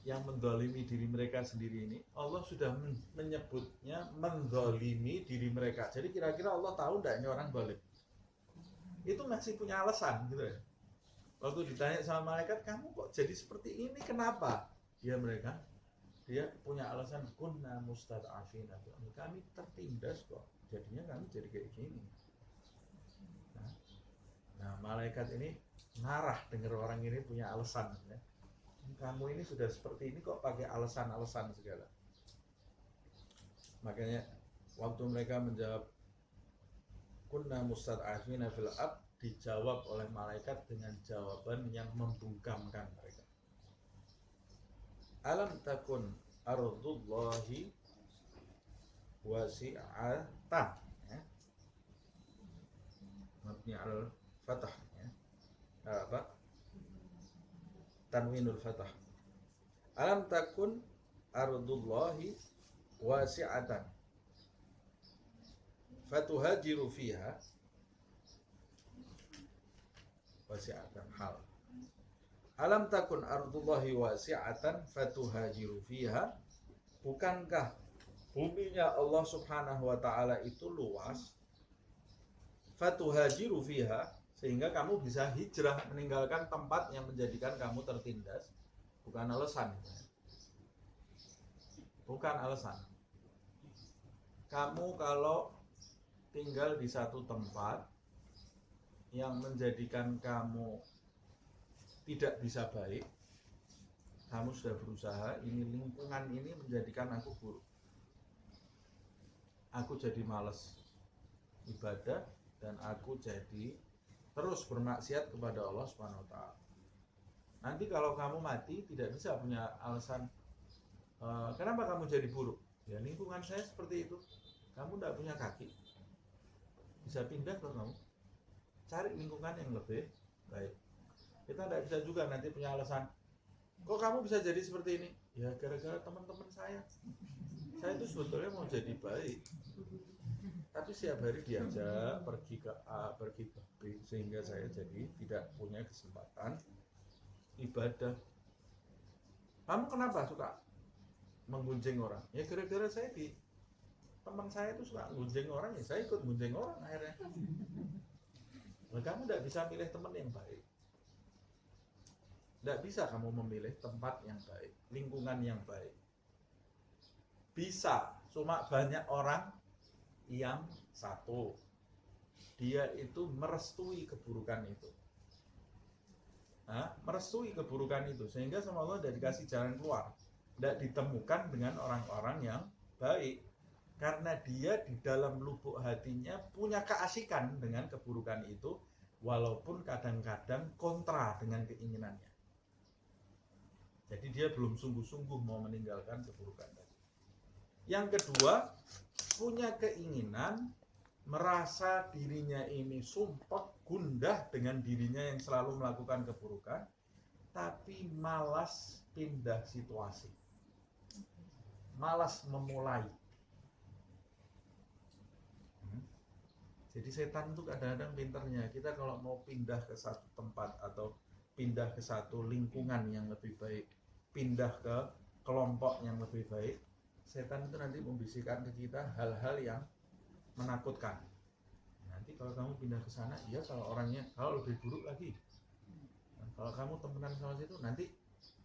yang mendolimi diri mereka sendiri ini, Allah sudah menyebutnya mendolimi diri mereka. Jadi kira-kira Allah tahu enggak ini orang dolim? Itu masih punya alasan gitu ya. Waktu ditanya sama malaikat, kamu kok jadi seperti ini, kenapa? Dia punya alasan, kunna mustad'afin, kami tertindas kok, jadinya kami jadi kayak gini. Nah, malaikat ini marah dengar orang ini punya alasan ya. Kamu ini sudah seperti ini kok pakai alasan-alasan segala. Makanya waktu mereka menjawab kunna mustad'afina fil ard, dijawab oleh malaikat dengan jawaban yang membungkamkan mereka. Alam takun ardullahi wasi'atan, ya. Mabni al fathah, ya. Apa? Tanwinul fathah. Alam takun ardullahi wasi'atan fatuhajiru fiha, wasi'atan hal. Alam takun ardullahi wasi'atan fatuhajiru fiha, bukankah buminya Allah Subhanahu wa taala itu luas, fatuhajiru fiha, sehingga kamu bisa hijrah meninggalkan tempat yang menjadikan kamu tertindas. Bukan alasan. Bukan alasan. Kamu kalau tinggal di satu tempat yang menjadikan kamu tidak bisa baik, kamu sudah berusaha, ini lingkungan ini menjadikan aku buruk. Aku jadi malas ibadah dan aku jadi terus bermaksiat kepada Allah Subhanahu wa taala. Nanti kalau kamu mati tidak bisa punya alasan kenapa kamu jadi buruk? Ya lingkungan saya seperti itu. Kamu tidak punya kaki. Bisa pindah ke kamu. Cari lingkungan yang lebih baik. Kita tidak bisa juga nanti punya alasan. Kok kamu bisa jadi seperti ini? Ya gara-gara teman-teman saya. Saya itu sebetulnya mau jadi baik. Tapi setiap hari diajak pergi ke A, pergi ke B, sehingga saya jadi tidak punya kesempatan ibadah. Kamu kenapa suka menggunjing orang? Ya gara-gara saya teman saya itu suka gunjing orang, ya saya ikut gunjing orang akhirnya. Nah, kamu tidak bisa pilih teman yang baik. Tidak bisa kamu memilih tempat yang baik, lingkungan yang baik. Bisa, cuma banyak orang yang satu, dia itu merestui keburukan itu. Merestui keburukan itu, sehingga sama Allah tidak dikasih jalan keluar. Tidak ditemukan dengan orang-orang yang baik. Karena dia di dalam lubuk hatinya punya keasikan dengan keburukan itu, walaupun kadang-kadang kontra dengan keinginannya. Jadi dia belum sungguh-sungguh mau meninggalkan keburukan tadi. Yang kedua, punya keinginan merasa dirinya ini sumpah gundah dengan dirinya yang selalu melakukan keburukan, tapi malas pindah situasi, malas memulai. Jadi setan itu kadang-kadang pinternya, kita kalau mau pindah ke satu tempat atau pindah ke satu lingkungan yang lebih baik, pindah ke kelompok yang lebih baik, setan itu nanti membisikkan ke kita hal-hal yang menakutkan. Nanti kalau kamu pindah ke sana, iya kalau orangnya kalau lebih buruk lagi. Nah, kalau kamu temenan sama situ, nanti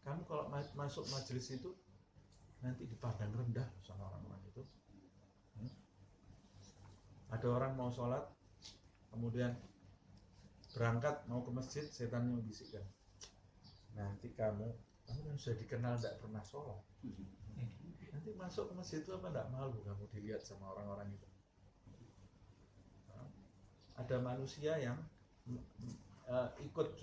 kamu kalau masuk majelis itu nanti dipandang rendah sama orang-orang itu. Ada orang mau sholat, kemudian berangkat mau ke masjid, setannya membisikkan, nanti kamu kan sudah dikenal tidak pernah sholat, nanti masuk ke masjid itu apa tidak malu kamu dilihat sama orang-orang itu. Ada manusia yang ikut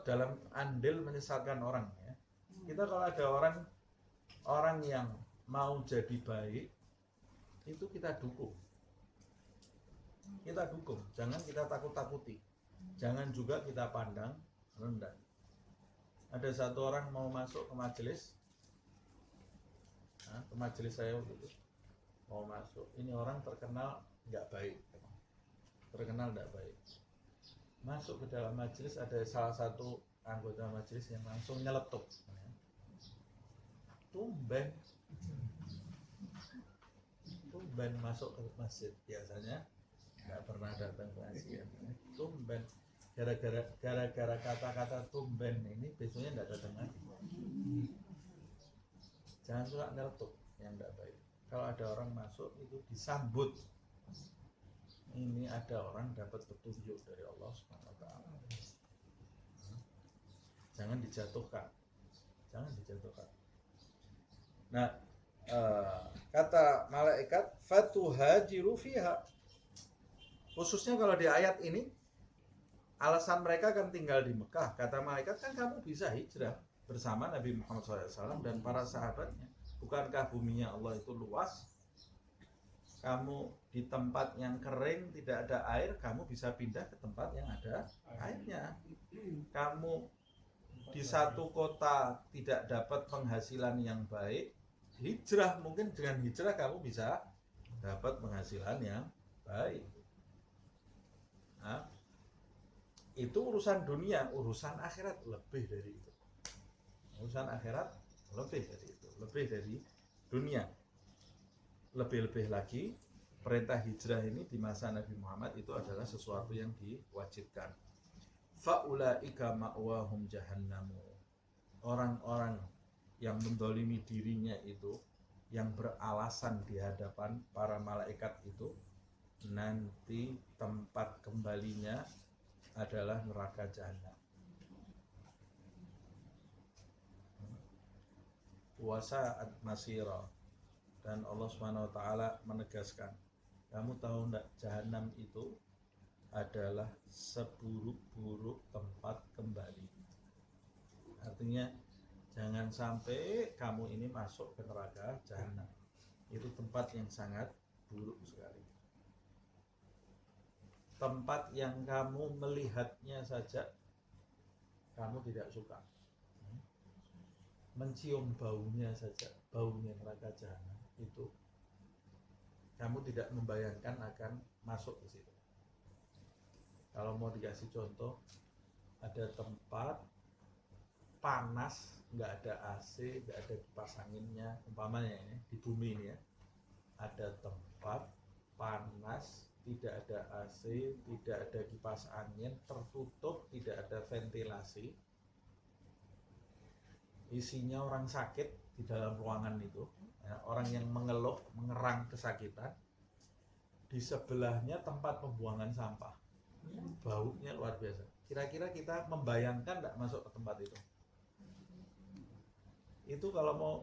dalam andil menyesatkan orang ya. Kita kalau ada orang yang mau jadi baik, itu kita dukung, jangan kita takut-takuti, jangan juga kita pandang rendah. Ada satu orang mau masuk ke majelis, saya waktu itu mau masuk, ini orang terkenal nggak baik, masuk ke dalam majelis, ada salah satu anggota majelis yang langsung nyeletuk, tumben masuk ke masjid, biasanya nggak pernah datang ke pengajian. Tumben, gara-gara kata-kata tumben ini besoknya nggak datang lagi. Jangan suka nyeletuk yang nggak baik. Kalau ada orang masuk itu disambut, ini ada orang dapat petunjuk dari Allah Subhanahu wa taala. Jangan dijatuhkan. Nah, kata malaikat fatuhajiru fiha, khususnya kalau di ayat ini alasan mereka akan tinggal di Mekah. Kata malaikat, kan kamu bisa hijrah bersama Nabi Muhammad SAW dan para sahabatnya. Bukankah buminya Allah itu luas? Kamu di tempat yang kering tidak ada air, kamu bisa pindah ke tempat yang ada airnya. Kamu di satu kota tidak dapat penghasilan yang baik, hijrah, mungkin dengan hijrah kamu bisa dapat penghasilan yang baik. Nah, itu urusan dunia, urusan akhirat lebih dari itu. Urusan akhirat lebih dari itu, lebih dari dunia. Lebih-lebih lagi perintah hijrah ini di masa Nabi Muhammad itu adalah sesuatu yang diwajibkan. Faulaika ma'wahum jahannamu. Orang-orang yang mendolimi dirinya itu, yang beralasan di hadapan para malaikat itu, nanti tempat kembalinya adalah neraka jahanam. Wasa'at masira. Dan Allah Subhanahu wa taala menegaskan, kamu tahu enggak, jahanam itu adalah seburuk-buruk tempat kembali. Artinya jangan sampai kamu ini masuk ke neraka jahanam. Itu tempat yang sangat buruk sekali. Tempat yang kamu melihatnya saja kamu tidak suka. Mencium baunya saja, baunya neraka jahanam itu kamu tidak membayangkan akan masuk ke situ. Kalau mau dikasih contoh, ada tempat panas, nggak ada AC, nggak ada kipas anginnya, umpamanya ini di bumi ini ya, ada tempat panas, tidak ada AC, tidak ada kipas angin, tertutup, tidak ada ventilasi, isinya orang sakit di dalam ruangan itu, ya, orang yang mengeluh, mengerang kesakitan. Di sebelahnya tempat pembuangan sampah, baunya luar biasa. Kira-kira kita membayangkan nggak masuk ke tempat itu? Itu kalau mau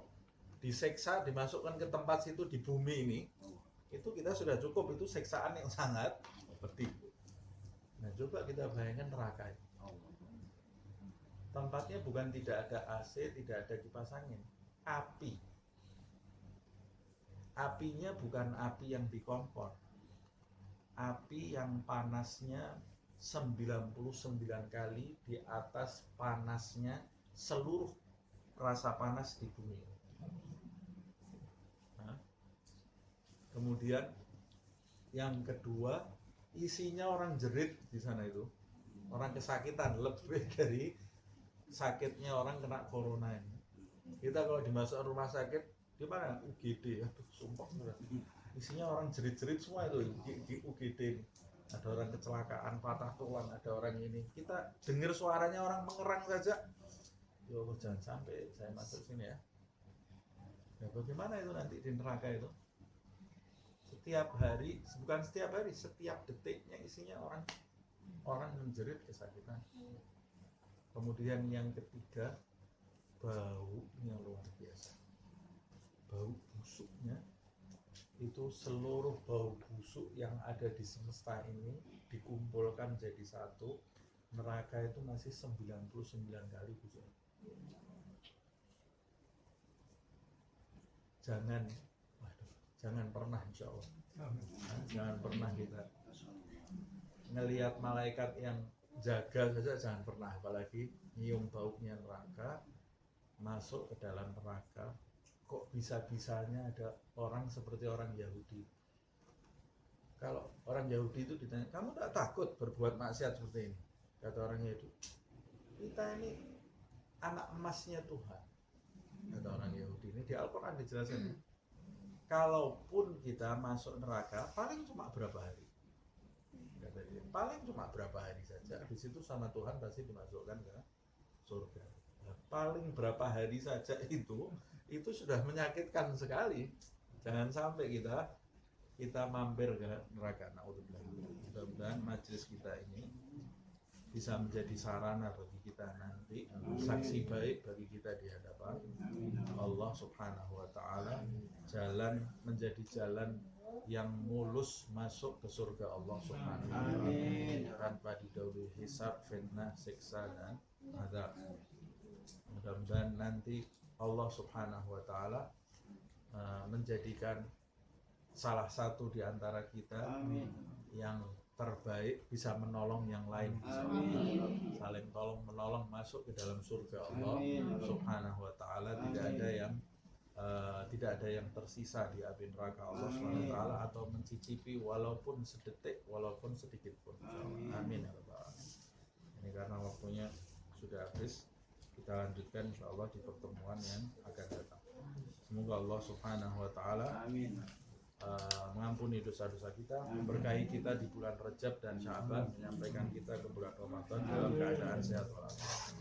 diseksa, dimasukkan ke tempat situ di bumi ini, itu kita sudah cukup, itu seksaan yang sangat pedih. Nah, coba kita bayangkan neraka itu. Tempatnya bukan tidak ada AC, tidak ada kipas angin, api. Apinya bukan api yang di kompor, api yang panasnya 99 kali di atas panasnya seluruh rasa panas di bumi. Nah, kemudian yang kedua, isinya orang jerit di sana itu, orang kesakitan, lebih dari sakitnya orang kena corona ini. Kita kalau dimasukkan rumah sakit, di mana? UGD, aduh sumpah, isinya orang jerit-jerit semua itu di UGD. Ada orang kecelakaan, patah tulang, ada orang ini. Kita dengar suaranya orang mengerang saja. Ya Allah, jangan sampai saya masuk sini ya. Nah, bagaimana itu nanti di neraka itu? Setiap hari, bukan setiap hari, setiap detiknya isinya orang menjerit kesakitan. Kemudian yang ketiga, baunya luar biasa. Bau busuknya itu, seluruh bau busuk yang ada di semesta ini dikumpulkan jadi satu. Neraka itu masih 99 kali busuk. Jangan pernah, insya Allah, jangan pernah kita ngelihat malaikat yang jaga saja, jangan pernah, apalagi nyium baunya neraka, masuk ke dalam neraka. Kok bisa-bisanya ada orang seperti orang Yahudi? Kalau orang Yahudi itu ditanya, kamu tak takut berbuat maksiat seperti ini? Kata orang Yahudi, kita ini anak emasnya Tuhan. Kata orang Yahudi ini, di Al-Quran dijelaskan, kalaupun kita masuk neraka, paling cuma berapa hari? Kata dia, paling cuma berapa hari saja. Di situ sama Tuhan pasti dimasukkan ke surga. Nah, paling berapa hari saja itu sudah menyakitkan sekali. Jangan sampai kita mampir ke neraka. Naudzubillah. Mudah-mudahan majelis kita ini bisa menjadi sarana bagi kita nanti, saksi baik bagi kita di hadapan Allah Subhanahu wa taala, jalan menjadi jalan yang mulus masuk ke surga Allah Subhanahu wa taala tanpa didahului hisab, fitnah, siksa dan azab. Mudah-mudahan nanti Allah Subhanahu wa taala menjadikan salah satu di antara kita yang terbaik, bisa menolong yang lain, saling tolong menolong masuk ke dalam surga Allah Subhanahu wa taala. Tidak ada yang tersisa di api neraka Allah Subhanahu wa taala, atau mencicipi walaupun sedetik, walaupun sedikit pun. Amin ya rabbal alamin. Ini karena waktunya sudah habis, kita lanjutkan insyaallah di pertemuan yang akan datang. Semoga Allah Subhanahu wa taala mengampuni dosa-dosa kita, memberkahi kita di bulan Rajab dan Sya'ban, menyampaikan kita ke bulan Ramadan dalam keadaan sehat walafiat.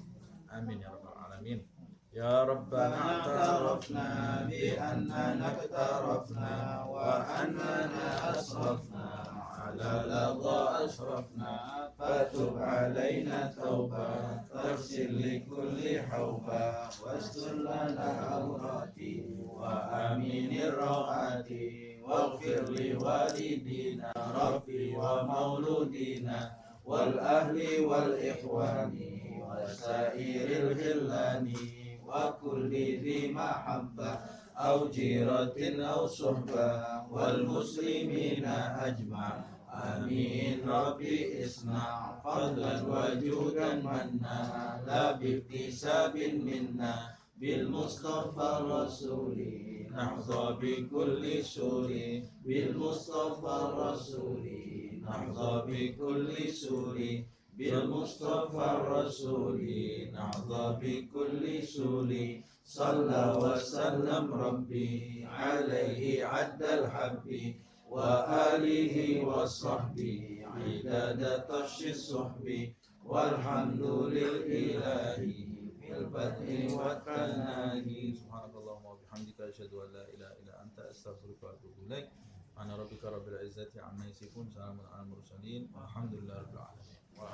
Amin ya rabbal alamin. Ya Rabbana a'tarafna bi annana iktarafna wa annana asrafna ala ladha asrafna fatub alaina tauba taghsil li kulli hauba wastur lana awrati wa aminir rawati waghfir li walidina rabbi wa mauludina wal ahli wal ikhwani wa sairil khillani wa kulli dhi mahabbah aw jiratin aw suhbah wal muslimina ajma' amin rabbi isna' fadlan wa judan manna la biktisabin minna bil mustafa rasuli nahza bi kulli suri bil mustafa rasuli nahza bi kulli suri bil mustafa rasuli nahza bi kulli suri salla wa sallam rabbi alaihi addal habbi wa alihi wa sahbihi idada tashis suhbi walhamdulil ilahi fil bad'i wa tanahi subhanallahumma wa bihamdika asyhadu an la ilaha illa anta astaghfiruka wa atubu ilaik ana rabbika rabbil izzati amma yasifun salamun alal mursalin walhamdulillahi rabbil alamin wa